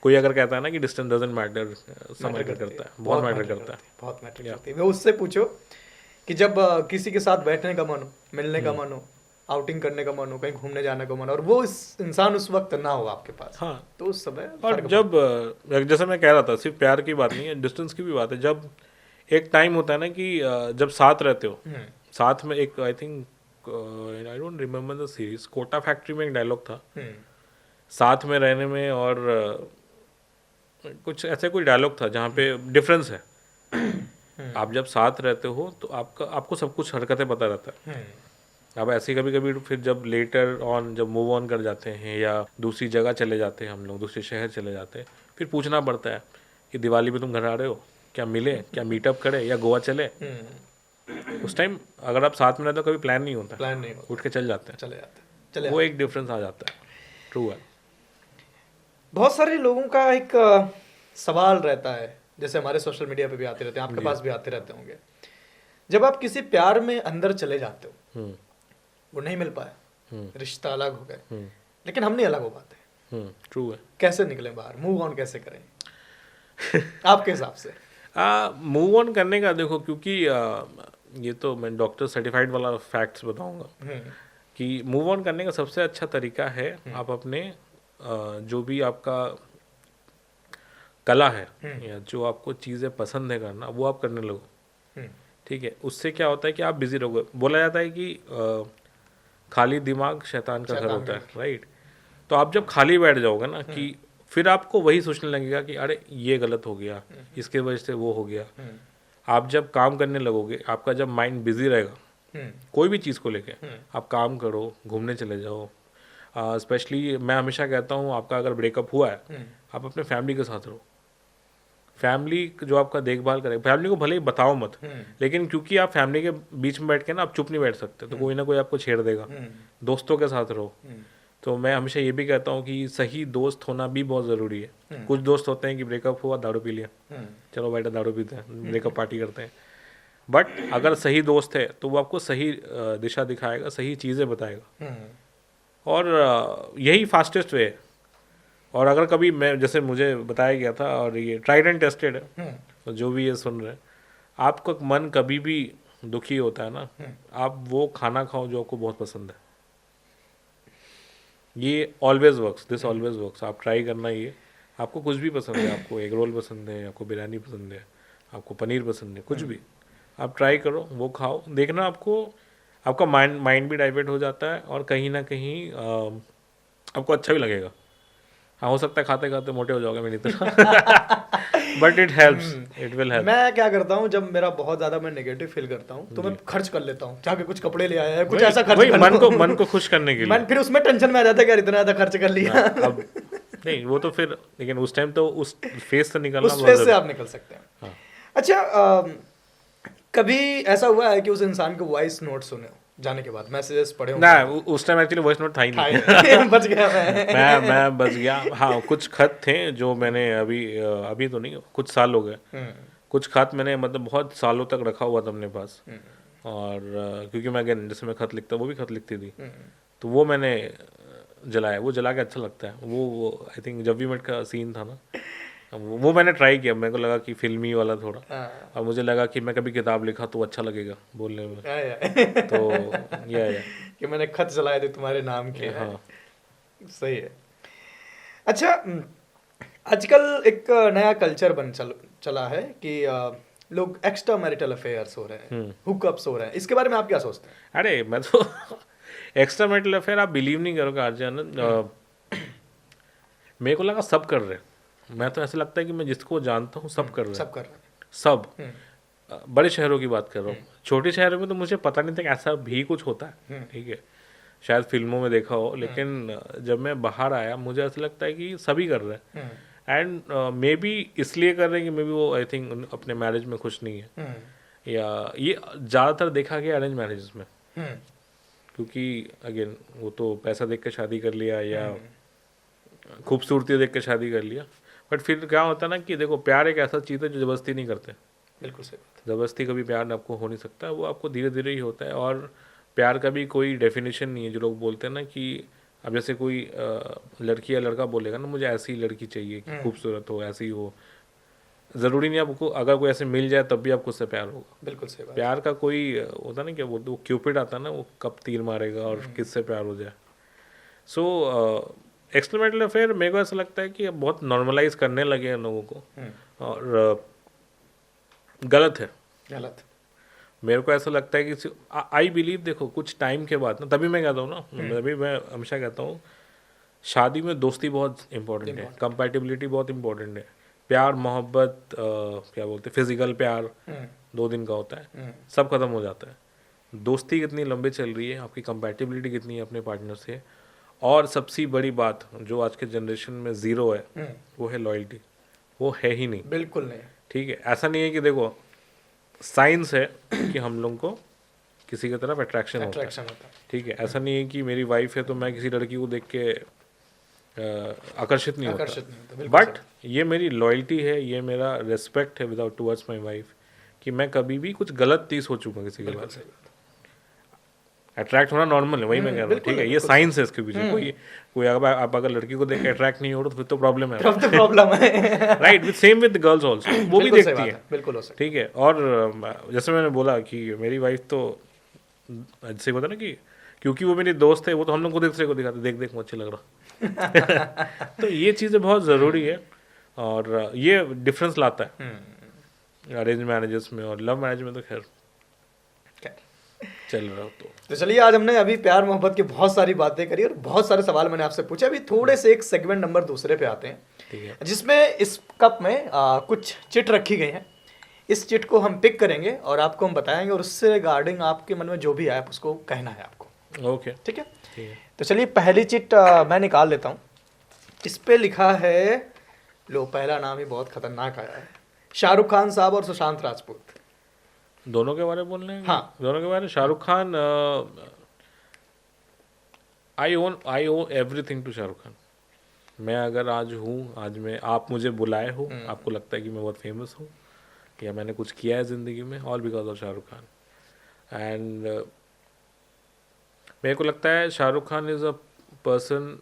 कोई अगर कहता है ना कि डिस्टेंस डजंट मैटर, सब मैटर करता है, बहुत मैटर करता है, बहुत मैटर करती है। मैं उससे पूछो कि जब किसी के साथ बैठने का मन हो, मिलने का मन हो, आउटिंग करने का मन हो, कहीं घूमने जाने का मन हो, और वो इंसान उस वक्त ना हो आपके पास, हाँ। तो उस समय और फर्क जब जैसे मैं कह रहा था, सिर्फ प्यार की बात नहीं है, डिस्टेंस की भी बात है। जब एक टाइम होता है ना कि जब साथ रहते हो, साथ में एक I think I don't remember the series, Kota Factory में एक डायलॉग था, साथ में रहने में, और कुछ ऐसे कोई डायलॉग था जहाँ पे डिफरेंस है। आप जब साथ रहते हो तो आपको सब कुछ हरकतें पता रहता है। अब ऐसे कभी कभी फिर जब लेटर ऑन जब मूव ऑन कर जाते हैं या दूसरी जगह चले जाते हैं, हम लोग दूसरे शहर चले जाते हैं, फिर पूछना पड़ता है कि दिवाली में तुम घर आ रहे हो, क्या मिले, क्या मीटअप करें या गोवा चले। उस टाइम अगर आप साथ में रहते हो कभी प्लान नहीं होता, प्लान नहीं होता, उठ के चल जाते हैं, चले वो एक डिफरेंस आ जाता है। ट्रू है। बहुत सारे लोगों का एक सवाल रहता है, जैसे हमारे सोशल मीडिया पे भी आते रहते हैं, आपके पास भी आते रहते होंगे, जब आप किसी प्यार में अंदर चले जाते हो, वो नहीं मिल पाया, रिश्ता अलग हो गए, लेकिन हम नहीं अलग हो पाते, ट्रू है। कैसे निकले बाहर, मूव ऑन कैसे करें आपके हिसाब से? मूव ऑन करने का देखो, क्योंकि ये तो मैं डॉक्टर सर्टिफाइड वाला फैक्ट्स बताऊंगा कि मूव ऑन करने का सबसे अच्छा तरीका है, आप अपने जो भी आपका कला है या जो आपको चीज़ें पसंद है करना, वो आप करने लगो। ठीक है, उससे क्या होता है कि आप बिजी रहोगे। बोला जाता है कि खाली दिमाग शैतान का घर होता है, राइट। तो आप जब खाली बैठ जाओगे ना कि फिर आपको वही सोचने लगेगा कि अरे ये गलत हो गया, इसके वजह से वो हो गया। आप जब काम करने लगोगे, आपका जब माइंड बिजी रहेगा कोई भी चीज़ को लेके, आप काम करो, घूमने चले जाओ। स्पेशली मैं हमेशा कहता हूँ, आपका अगर ब्रेकअप हुआ है, आप अपने फैमिली के साथ रहो। फैमिली जो आपका देखभाल करे, फैमिली को भले ही बताओ मत, लेकिन क्योंकि आप फैमिली के बीच में बैठ के ना आप चुप नहीं बैठ सकते, तो कोई ना कोई आपको छेड़ देगा। दोस्तों के साथ रहो। तो मैं हमेशा ये भी कहता हूँ कि सही दोस्त होना भी बहुत ज़रूरी है। कुछ दोस्त होते हैं कि ब्रेकअप हुआ, दारू पी लिया, चलो बेटा दारू पीते हैं, ब्रेकअप पार्टी करते हैं। बट अगर सही दोस्त है तो वो आपको सही दिशा दिखाएगा, सही चीज़ें बताएगा, और यही फास्टेस्ट वे है। और अगर कभी मैं, जैसे मुझे बताया गया था, और ये ट्राइड एंड टेस्टेड है, तो जो भी ये सुन रहे हैं, आपका मन कभी भी दुखी होता है ना, आप वो खाना खाओ जो आपको बहुत पसंद है। ये always works, this always works. आप ट्राई करना, ये आपको कुछ भी पसंद है, आपको एग रोल पसंद है, आपको बिरयानी पसंद है, आपको पनीर पसंद है, कुछ भी आप ट्राई करो, वो खाओ, देखना आपका माइंड भी डाइवर्ट हो जाता है, और कहीं ना कहीं आपको अच्छा भी लगेगा। हाँ, हो सकता है खाते खाते मोटे हो जाओगे मेरी तरह, but it helps, it will help. मैं क्या करता हूँ, जब मेरा बहुत ज्यादा मैं नेगेटिव फील करता हूँ, तो मैं खर्च कर लेता हूँ, जाके कुछ कपड़े ले आया है, कुछ ऐसा खर्च कर मन को खुश करने के लिए। फिर उसमें टेंशन में आ जाता है कि यार इतना ज्यादा खर्च कर लिया। अब नहीं, वो तो फिर, लेकिन उस टाइम तो उस फेस से निकलना, उस फेस से आप निकल सकते हैं। हाँ। अच्छा, कभी ऐसा हुआ है कि उस इंसान के वॉइस नोट सुने हो जाने के बाद, मैसेजेस पढ़े हो? ना, उस टाइम एक्चुअली वॉइस नोट था ही नहीं। बच गया मैं बच गया। हाँ, कुछ खत थे जो मैंने अभी तो नहीं, कुछ साल हो गए, कुछ खत मैंने मतलब बहुत सालों तक रखा हुआ था अपने पास। और क्योंकि मैं अगेन, जैसे मैं खत लिखता, वो भी खत लिखती थी, तो वो मैंने जलाया। वो जला के अच्छा लगता है। वो आई थिंक जब वी मेट का सीन था ना, वो मैंने ट्राई किया। मेरे को लगा कि फिल्मी वाला थोड़ा, और मुझे लगा कि मैं कभी किताब लिखा तो अच्छा लगेगा बोलने में। तो या कि मैंने खत जलाए थे तुम्हारे नाम के। हाँ, सही है। अच्छा, आजकल एक नया कल्चर चला है कि लोग एक्स्ट्रा मैरिटल अफेयर्स हो रहे हैं, हुकअप्स हो रहे हैं, इसके बारे में आप क्या सोचते हैं? अरे मैं तो एक्स्ट्रा मैरिटल अफेयर आप बिलीव नहीं करोगे आर्य आनंद, मेरे को लगा सब कर रहे हैं। मैं तो ऐसा लगता है कि मैं जिसको जानता हूँ सब कर रहे हैं, सब। बड़े शहरों की बात कर रहा हूँ, छोटे शहरों में तो मुझे पता नहीं था कि ऐसा भी कुछ होता है। ठीक है, शायद फिल्मों में देखा हो, लेकिन जब मैं बाहर आया मुझे ऐसा लगता है कि सभी कर रहे हैं। एंड मे बी इसलिए कर रहे हैं कि मे बी वो आई थिंक अपने मैरिज में खुश नहीं है, या ये ज़्यादातर देखा गया अरेंज मैरिज में, क्योंकि अगेन वो तो पैसा देख के शादी कर लिया या खूबसूरती देख के शादी कर लिया। बट फिर क्या होता है ना कि देखो, प्यार एक ऐसा चीज़ है जो ज़बरदस्ती नहीं करते। बिल्कुल सही बात। ज़बरदस्ती कभी प्यार आपको हो नहीं सकता, वो आपको धीरे धीरे ही होता है। और प्यार का भी कोई डेफिनेशन नहीं है। जो लोग बोलते हैं ना कि अब जैसे कोई लड़की या लड़का बोलेगा ना, मुझे ऐसी लड़की चाहिए कि खूबसूरत हो, ऐसी हो, ज़रूरी नहीं आपको, अगर कोई ऐसे मिल जाए तब भी आपको उससे प्यार होगा। बिल्कुल सही बात। प्यार का कोई होता नहीं, क्या बोलते, वो क्यूपिड आता ना, वो कब तीर मारेगा और किससे प्यार हो जाए। सो एक्सपेरिमेंटल अफेयर मेरे को ऐसा लगता है कि अब बहुत नॉर्मलाइज करने लगे हैं लोगों को, और गलत है। गलत। मेरे को ऐसा लगता है कि आई बिलीव, देखो कुछ टाइम के बाद ना, तभी मैं कहता हूँ ना, तभी मैं हमेशा कहता हूँ शादी में दोस्ती बहुत इंपॉर्टेंट है, कंपैटिबिलिटी बहुत इंपॉर्टेंट है। प्यार मोहब्बत क्या बोलते हैं, फिजिकल प्यार 2 दिन का होता है, सब खत्म हो जाता है। दोस्ती कितनी लंबी चल रही है, आपकी कंपैटिबिलिटी कितनी है अपने पार्टनर से, और सबसे बड़ी बात जो आज के जनरेशन में ज़ीरो है वो है लॉयल्टी। वो है ही नहीं, बिल्कुल नहीं। ठीक है। ऐसा नहीं है कि देखो साइंस है कि हम लोग को किसी की तरफ अट्रैक्शन होता है, ठीक है। ऐसा नहीं है कि मेरी वाइफ है तो मैं किसी लड़की को देख के आकर्षित नहीं होता, बट ये मेरी लॉयल्टी है, ये मेरा रिस्पेक्ट है विदाउट टुवर्ड्स माय वाइफ, कि मैं कभी भी कुछ गलत नहीं सोचूंगा किसी के बारे में। अट्रैक्ट होना नॉर्मल है, वही मैं कह रहा हूँ, ठीक है। ये साइंस है इसके पीछे। कोई आप अगर लड़की को देख के अट्रैक्ट नहीं हो रहा तो फिर तो प्रॉब्लम है, प्रॉब्लम है। Right. With same with girls also, वो भी देखती है, बिल्कुल हो सकता है, ठीक है। और जैसे मैंने बोला कि मेरी वाइफ तो ऐसे होता ना कि क्योंकि वो मेरी दोस्त है, वो तो हम लोग को दूसरे को दिखाते, देख देख मुझे अच्छा लग रहा। तो ये चीज़ें बहुत ज़रूरी है, और ये डिफरेंस लाता है अरेंज मैरिजेस में, और लव मैरिज में तो खैर चल रहा हो। तो चलिए, आज हमने अभी प्यार मोहब्बत की बहुत सारी बातें करी और बहुत सारे सवाल मैंने आपसे पूछे। अभी थोड़े से एक सेगमेंट नंबर दूसरे पे आते हैं, ठीक है, जिसमें इस कप में कुछ चिट रखी गई हैं। इस चिट को हम पिक करेंगे और आपको हम बताएंगे, और उससे रिगार्डिंग आपके मन में जो भी आए आप उसको कहना है आपको। ओके, ठीक है। ठीक है। तो चलिए, पहली चिट मैं निकाल लेता हूँ। इस पे लिखा है, लो पहला नाम ही बहुत खतरनाक आया है, शाहरुख खान साहब और सुशांत राजपूत। दोनों के बारे में बोल रहे हैं? हाँ, दोनों के बारे में। Shahrukh Khan, I own everything to Shahrukh Khan. मैं अगर आज हूँ, आज मैं, आप मुझे बुलाए हो, आपको लगता है कि मैं बहुत फेमस हूँ या मैंने कुछ किया है ज़िंदगी में, all because of Shahrukh Khan. And मेरे को लगता है Shahrukh Khan is a person,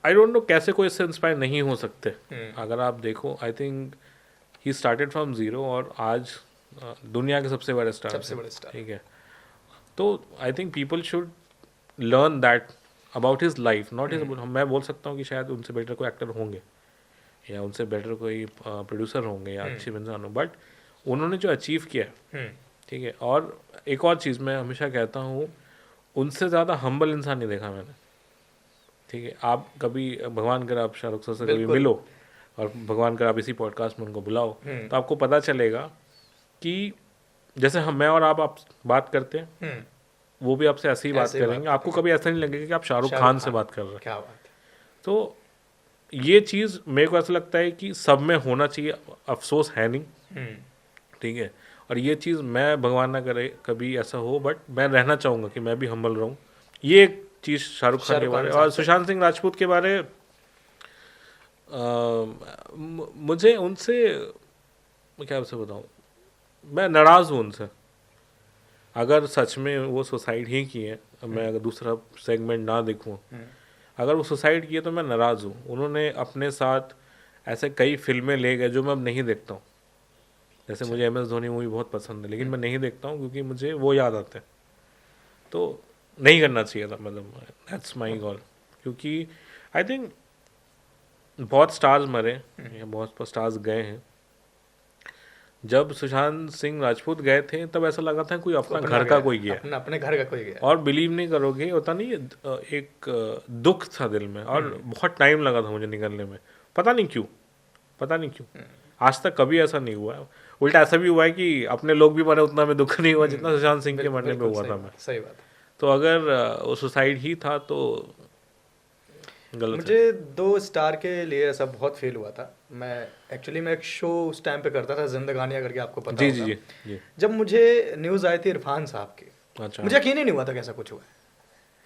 I don't know कैसे कोई इससे इंस्पायर नहीं हो सकते। अगर आप देखो, I think he started from zero, और आज दुनिया के सबसे बड़े स्टार, ठीक है। तो I think people should learn that about his life, not his. मैं बोल सकता हूँ कि शायद उनसे बेटर कोई एक्टर होंगे, या उनसे बेटर कोई प्रोड्यूसर होंगे, या अच्छे इंसान हो, बट उन्होंने जो अचीव किया, ठीक है। और एक और चीज़ मैं हमेशा कहता हूँ, उनसे ज़्यादा हम्बल इंसान नहीं देखा मैंने, ठीक है। आप कभी, भगवान कर आप शाहरुख सर से कभी मिलो, और भगवान कर आप इसी पॉडकास्ट में उनको बुलाओ, तो आपको पता चलेगा कि जैसे मैं और आप बात करते हैं, वो भी आपसे ऐसे ही बात करेंगे। आपको कभी ऐसा नहीं लगेगा कि आप शाहरुख खान से बात कर रहे हैं। क्या बात है। तो ये चीज़ मेरे को ऐसा लगता है कि सब में होना चाहिए, अफसोस है नहीं, ठीक है। और ये चीज़ मैं, भगवान ना करे कभी ऐसा हो, बट मैं रहना चाहूँगा कि मैं भी हम्बल रहूँ। ये एक चीज़ शाहरुख खान के बारे। और सुशांत सिंह राजपूत के बारे, मुझे उनसे, मैं क्या आपसे बताऊँ, मैं नाराज़ हूँ उनसे। अगर सच में वो सुसाइड ही किए, मैं अगर दूसरा सेगमेंट ना देखूँ, अगर वो सुसाइड किए तो मैं नाराज़ हूँ। उन्होंने अपने साथ ऐसे कई फिल्में ले गए जो मैं अब नहीं देखता हूँ। जैसे मुझे MS धोनी मूवी बहुत पसंद है, लेकिन मैं नहीं देखता हूँ क्योंकि मुझे वो याद आते हैं। तो नहीं करना चाहिए था, मतलब दैट्स माई गॉल। क्योंकि आई थिंक बहुत स्टार्स मरे, या बहुत स्टार्स गए हैं। जब सुशांत सिंह राजपूत गए थे तब ऐसा लगा था कोई अपना घर का कोई गया, अपने घर का कोई गया। और बिलीव नहीं करोगे, होता नहीं, एक दुख था दिल में, और बहुत टाइम लगा था मुझे निकलने में। पता नहीं क्यों आज तक कभी ऐसा नहीं हुआ है। उल्टा ऐसा भी हुआ है कि अपने लोग भी मरे, उतना में दुख नहीं हुआ जितना सुशांत सिंह के मरने में हुआ था मैं। सही बात। तो अगर वो सुसाइड ही था तो गलत। मुझे 2 स्टार के लिए ऐसा बहुत फील हुआ था। मैं एक्चुअली मैं एक शो उस टाइम पे करता था, जिंदगानियां करके, आपको पता होगा। जी। जब मुझे न्यूज़ आई थी इरफान साहब की, अच्छा, मुझे यकीन ही नहीं हुआ था कि ऐसा कुछ हुआ है।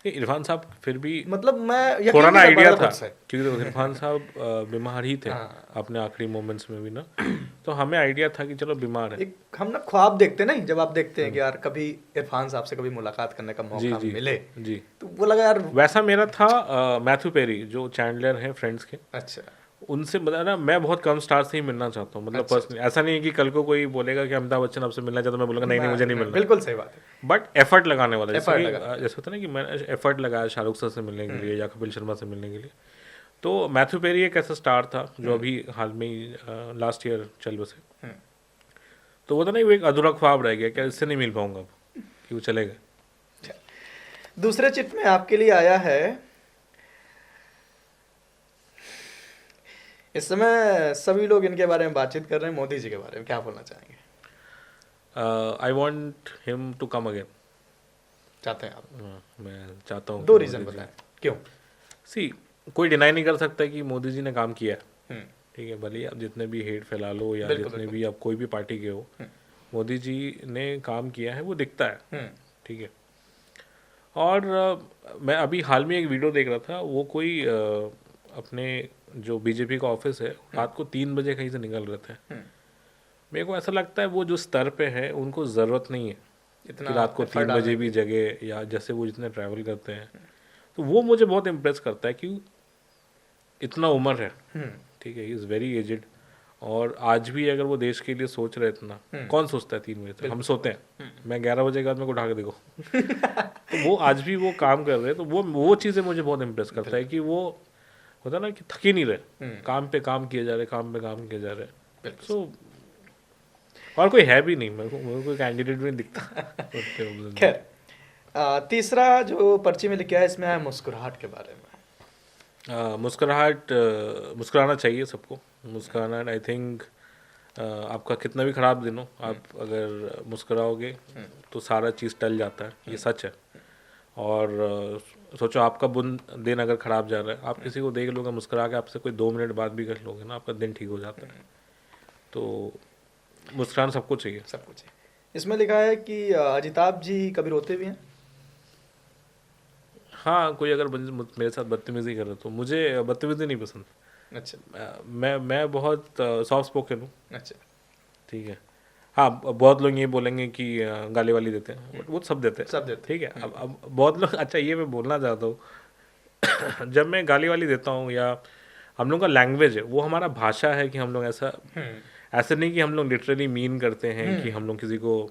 इरफान साहब फिर भी, मतलब मैं थोड़ा ना आइडिया था, क्योंकि इरफान साहब बीमार ही थे अपने आखिरी मोमेंट्स में भी ना, तो हमें आइडिया था कि चलो बीमार है। हम ना ख्वाब देखते नहीं, जब आप देखते हैं कि यार कभी इरफान साहब से कभी मुलाकात करने का मौका मिले, जी, तो वो लगा यार। वैसा मेरा था मैथ्यू पेरी, जो चैंडलर है फ्रेंड्स के। अच्छा। उनसे मतलब ना, मैं बहुत कम स्टार से ही मिलना चाहता हूँ, मतलब पर्सनली। ऐसा नहीं है कि कल को कोई बोलेगा कि अमिताभ बच्चन आपसे मिलना चाहता, मैं बोलूँगा नहीं नहीं मुझे नहीं मिलना। बिल्कुल सही बात है। बट एफर्ट लगाने वाला, जैसे Effort कि लगाने जैसे होता है ना कि मैंने एफर्ट लगाया शाहरुख सर से मिलने के लिए या कपिल शर्मा से मिलने के लिए। तो मैथ्यू पेरी एक ऐसा स्टार था जो अभी हाल में ही लास्ट ईयर चल बसे। तो वो था ना, वो एक अधूरा ख्वाब रह गया, क्या इससे नहीं मिल पाऊंगा अब, कि वो चले गए। दूसरे चिट में आपके लिए आया है, इस समय सभी लोग इनके बारे में बातचीत कर रहे हैं, मोदी जी के बारे में, क्या बोलना चाहेंगे? I want him to come again. चाहते हैं आप? मैं चाहता हूँ। 2 रीजन बताएं क्यों। सी, कोई डिनाई नहीं कर सकता कि मोदी जी ने काम किया है, हम्म, ठीक है, भले आप जितने भी हेट फैला लो या बिल्कुल, जितने भी आप कोई भी पार्टी के हो, मोदी जी ने काम किया है, वो दिखता है, ठीक है। और मैं अभी हाल में एक वीडियो देख रहा था, वो कोई अपने जो बीजेपी का ऑफिस है, रात को 3 बजे कहीं से निकल रहे थे। मेरे को ऐसा लगता है वो जो स्तर पे है उनको ज़रूरत नहीं है कि रात को 3 बजे भी जगे, या जैसे वो जितने ट्रैवल करते हैं। तो वो मुझे बहुत इम्प्रेस करता है कि इतना उम्र है, ठीक है, ही इज़ वेरी एजड, और आज भी अगर वो देश के लिए सोच रहे इतना, कौन सोचता है 3 बजे तक? हम सोते हैं, मैं 11 बजे के बाद मेरे को उठा के देखो। तो वो आज भी वो काम कर रहे हैं, तो वो चीज़ें मुझे बहुत इम्प्रेस करता है कि वो होता है ना कि थक ही नहीं रहे, काम पे काम किए जा रहे, काम पे काम किए जा रहे। सो और कोई है भी नहीं, मेरे को कोई कैंडिडेट भी नहीं दिखता। खैर, तीसरा जो पर्ची में लिखा है इसमें है मुस्कुराहट के बारे में। मुस्कुराना चाहिए सबको। मुस्कुराना, आई थिंक आपका कितना भी खराब दिन हो, आप अगर मुस्कुराओगे तो सारा चीज़ टल जाता है, ये सच है। और सोचो आपका दिन अगर ख़राब जा रहा है, आप किसी को देख लोगे मुस्कुरा के, आपसे कोई 2 मिनट बाद भी कर लोगे ना, आपका दिन ठीक हो जाता है। तो मुस्कुराना सबको चाहिए, सबको चाहिए। इसमें लिखा है कि अजिताभ जी कभी रोते भी हैं? हाँ, कोई अगर मेरे साथ बदतमीजी करे तो मुझे बदतमीजी नहीं पसंद। अच्छा। मैं बहुत सॉफ्ट स्पोकन हूँ। अच्छा, ठीक है। हाँ, बहुत लोग ये बोलेंगे कि गाली वाली देते हैं, वो सब देते हैं, सब देते ठीक है। अब बहुत लोग, अच्छा ये मैं बोलना चाहता हूँ, जब मैं गाली वाली देता हूँ या हम लोग का लैंग्वेज है, वो हमारा भाषा है कि हम लोग ऐसे नहीं कि हम लोग लिटरली मीन करते हैं कि हम लोग किसी को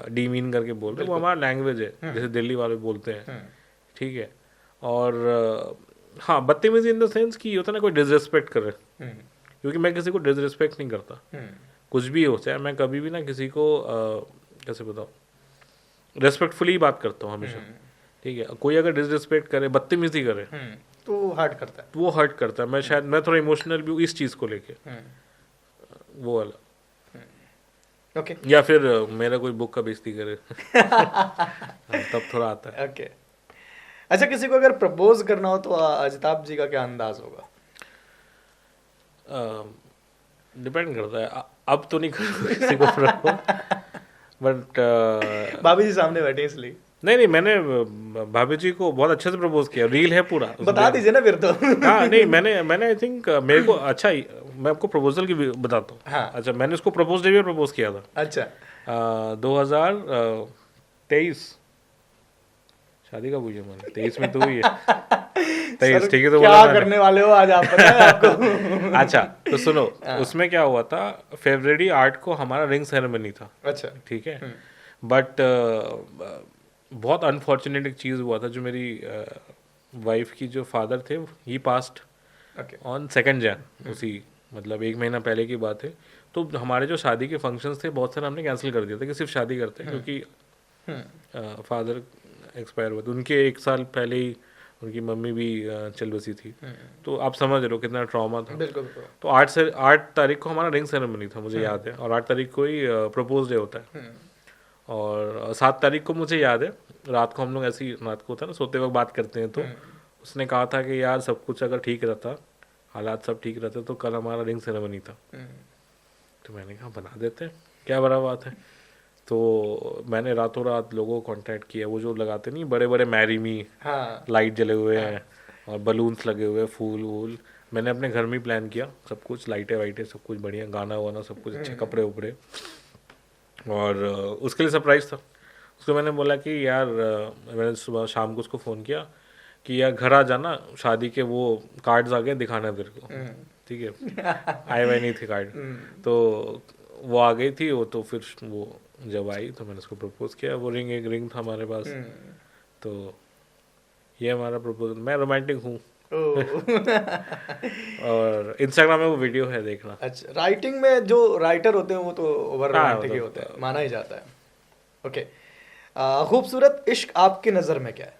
डी मीन करके बोल रहे हैं, वो हमारा लैंग्वेज है, जैसे दिल्ली वाले बोलते हैं, ठीक है। और हाँ, बदतमीजी इन द सेंस कि होता है ना कोई डिसरिस्पेक्ट करे, क्योंकि मैं किसी को डिसरिस्पेक्ट नहीं करता, कुछ भी हो चाहे। मैं कभी भी ना किसी को कैसे बताऊँ, रेस्पेक्टफुली बात करता हूँ हमेशा, ठीक है। कोई अगर डिसरिस्पेक्ट करे, बदतमीजी करे, तो हर्ट करता है, वो हर्ट करता है। मैं थोड़ा इमोशनल भी हूँ इस चीज़ को लेके, वो वाला। ओके। या फिर मेरा कोई बुक का बेइज्जती करे तब थोड़ा आता है। ओके। अच्छा, किसी को अगर प्रपोज करना हो तो अजिताभ जी का क्या अंदाज होगा? डिपेंड करता है, अब तो नहीं करूँगा किसी को प्रपोज, बट भाभी जी सामने बैठे इसलिए। नहीं, मैंने भाभी जी को बहुत अच्छे से प्रपोज किया, रील है पूरा। बता दीजिए ना फिर तो। हाँ नहीं, मैंने आई थिंक मेरे को, अच्छा मैं आपको प्रपोजल की बताता हूँ। हाँ। अच्छा, मैंने उसको प्रपोज डे में प्रपोज किया था। अच्छा। 2023 शादी कब हुई है हमारी? 23 में तो हुई है। 23, ठीक है। तो क्या करने वाले हो आज आप, पता है आपको? अच्छा तो सुनो, उसमें क्या हुआ था, February 8 को हमारा रिंग सेरेमनी था। अच्छा, ठीक है। बट बहुत अनफॉर्चुनेट एक चीज़ हुआ था, जो मेरी वाइफ की जो फादर थे, ही पास्ट ऑन 2 Jan, उसी मतलब 1 महीना पहले की बात है। तो हमारे जो शादी के फंक्शंस थे बहुत सारे हमने कैंसिल कर दिया था कि सिर्फ शादी करते हैं, क्योंकि फादर एक्सपायर हुए थे। उनके 1 साल पहले ही उनकी मम्मी भी चल बसी थी। तो आप समझ रहे हो कितना ट्रॉमा था। बिल्कुल। तो 8 तारीख को हमारा रिंग सेरेमनी था, मुझे याद है, और 8 तारीख को ही प्रपोज डे होता है। और 7 तारीख को मुझे याद है, रात को हम लोग ऐसी, रात को होता है ना, सोते वक्त बात करते हैं, तो उसने कहा था कि यार सब कुछ अगर ठीक रहता, हालात सब ठीक रहते, तो कल हमारा रिंग सेरेमनी था। तो मैंने कहा बना देते हैं, क्या बड़ा बात है। तो मैंने रातों रात लोगों को कांटेक्ट किया, वो जो लगाते नहीं बड़े बड़े मैरी मी, लाइट जले हुए हैं और बलून्स लगे हुए, फूल वूल, मैंने अपने घर में ही प्लान किया सब कुछ, लाइटें वाइटें सब कुछ बढ़िया, गाना वाना सब कुछ, अच्छे कपड़े उपड़े। और उसके लिए सरप्राइज़ था। उसको मैंने बोला कि यार, मैंने सुबह शाम को उसको फ़ोन किया कि यार घर आ जाना, शादी के वो कार्ड्स आ गए, दिखाना तेरे को। ठीक है, आई वाई नहीं थी कार्ड। तो वो आ गई थी वो, तो फिर वो जब आई तो मैंने उसको प्रपोज किया। वो एक रिंग था हमारे पास। तो ये हमारा प्रपोजल। मैं रोमांटिक हूँ। और इंस्टाग्राम में वो वीडियो है, देखना। अच्छा, राइटिंग में जो राइटर होते हैं वो तो ओवर रोमांटिक ही मतलब, होते हैं, माना ही जाता है। ओके, खूबसूरत इश्क आपकी नज़र में क्या है?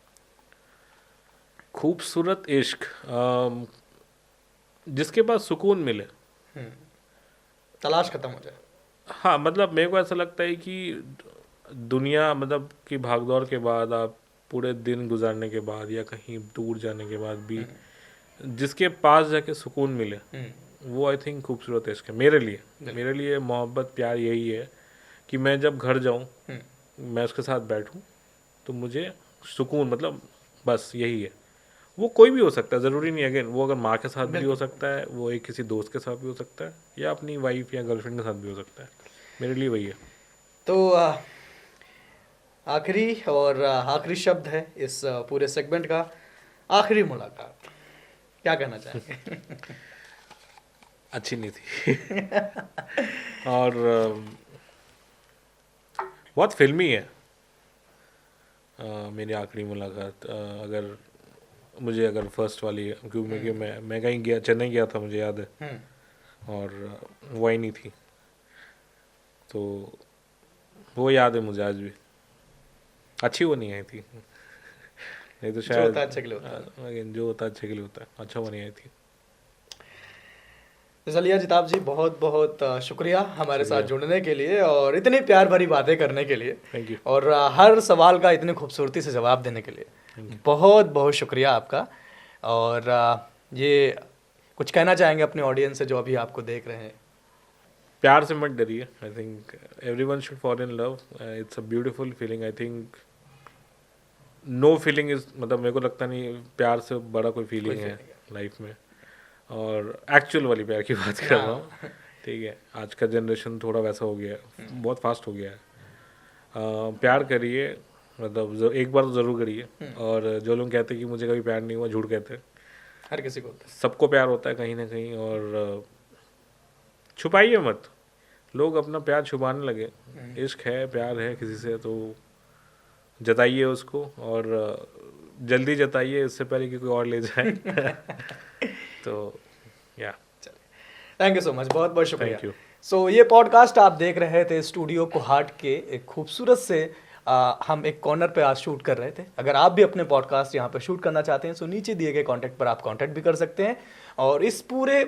खूबसूरत इश्क जिसके पास सुकून मिले। तलाश खत्म हो जाए। हाँ, मतलब मेरे को ऐसा लगता है कि दुनिया मतलब कि भागदौड़ के बाद, आप पूरे दिन गुजारने के बाद या कहीं दूर जाने के बाद भी जिसके पास जाके सुकून मिले, वो आई थिंक खूबसूरत इश्क है मेरे लिए। मेरे लिए मोहब्बत प्यार यही है कि मैं जब घर जाऊँ, मैं उसके साथ बैठूँ तो मुझे सुकून, मतलब बस यही है। वो कोई भी हो सकता है, ज़रूरी नहीं। अगेन, वो अगर माँ के साथ भी हो सकता है, वो एक किसी दोस्त के साथ भी हो सकता है, या अपनी वाइफ या गर्लफ्रेंड के साथ भी हो सकता है। मेरे लिए वही है। तो आखिरी और आखिरी शब्द है इस पूरे सेगमेंट का, आखिरी मुलाकात, क्या कहना चाहेंगे? अच्छी नहीं थी। और बहुत फिल्मी है मेरी आखिरी मुलाकात। अगर फर्स्ट वाली, क्योंकि मैं कहीं गया, चेन्नई गया था, मुझे याद है, और वो ही नहीं थी। तो वो याद है मुझे आज भी। अच्छी वो नहीं आई थी। नहीं तो शायद जो होता है अच्छे के लिए होता है। अगेन, जो होता है अच्छे के लिए होता है। अच्छा वो नहीं आई थी। तो चलिए जिताब जी, बहुत बहुत शुक्रिया हमारे साथ जुड़ने के लिए और इतनी प्यार भरी बातें करने के लिए। Thank you. और हर सवाल का इतनी खूबसूरती से जवाब देने के लिए बहुत बहुत शुक्रिया आपका। और ये कुछ कहना चाहेंगे अपने ऑडियंस से जो अभी आपको देख रहे हैं? प्यार से मत डरिए। I think everyone should fall in love. It's a beautiful feeling. I think no feeling is, मतलब मेरे को लगता नहीं प्यार से बड़ा कोई फीलिंग है लाइफ में। और एक्चुअल वाली प्यार की बात कर रहा हूँ, ठीक है। आज का जनरेशन थोड़ा वैसा हो गया है, बहुत फास्ट हो गया है। प्यार करिए, मतलब एक बार तो ज़रूर करिए। और जो लोग कहते हैं कि मुझे कभी प्यार नहीं हुआ, झूठ कहते हैं। हर किसी को होता है। सबको प्यार होता है कहीं ना कहीं। और छुपाइए मत। लोग अपना प्यार छुपाने लगे। इश्क है, प्यार है किसी से, तो जताइए उसको, और जल्दी जताइए, इससे पहले कि कोई और ले जाए। तो या थैंक यू सो मच, बहुत बहुत शुक्रिया। Thank you. सो ये पॉडकास्ट आप देख रहे थे स्टूडियो कोहाट के एक खूबसूरत से हम एक कॉर्नर पे आज शूट कर रहे थे। अगर आप भी अपने पॉडकास्ट यहाँ पे शूट करना चाहते हैं तो नीचे दिए गए कॉन्टैक्ट पर आप कॉन्टैक्ट भी कर सकते हैं। और इस पूरे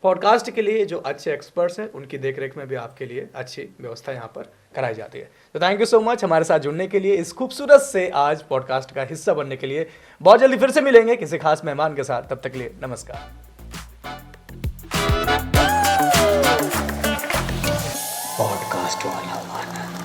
पॉडकास्ट के लिए जो अच्छे एक्सपर्ट्स हैं उनकी देखरेख में भी आपके लिए अच्छी व्यवस्था यहाँ पर कराई जाती है। तो थैंक यू सो मच हमारे साथ जुड़ने के लिए, इस खूबसूरत से आज पॉडकास्ट का हिस्सा बनने के लिए। बहुत जल्दी फिर से मिलेंगे किसी खास मेहमान के साथ, तब तक के लिए नमस्कार। पॉडकास्ट वाला आनंद।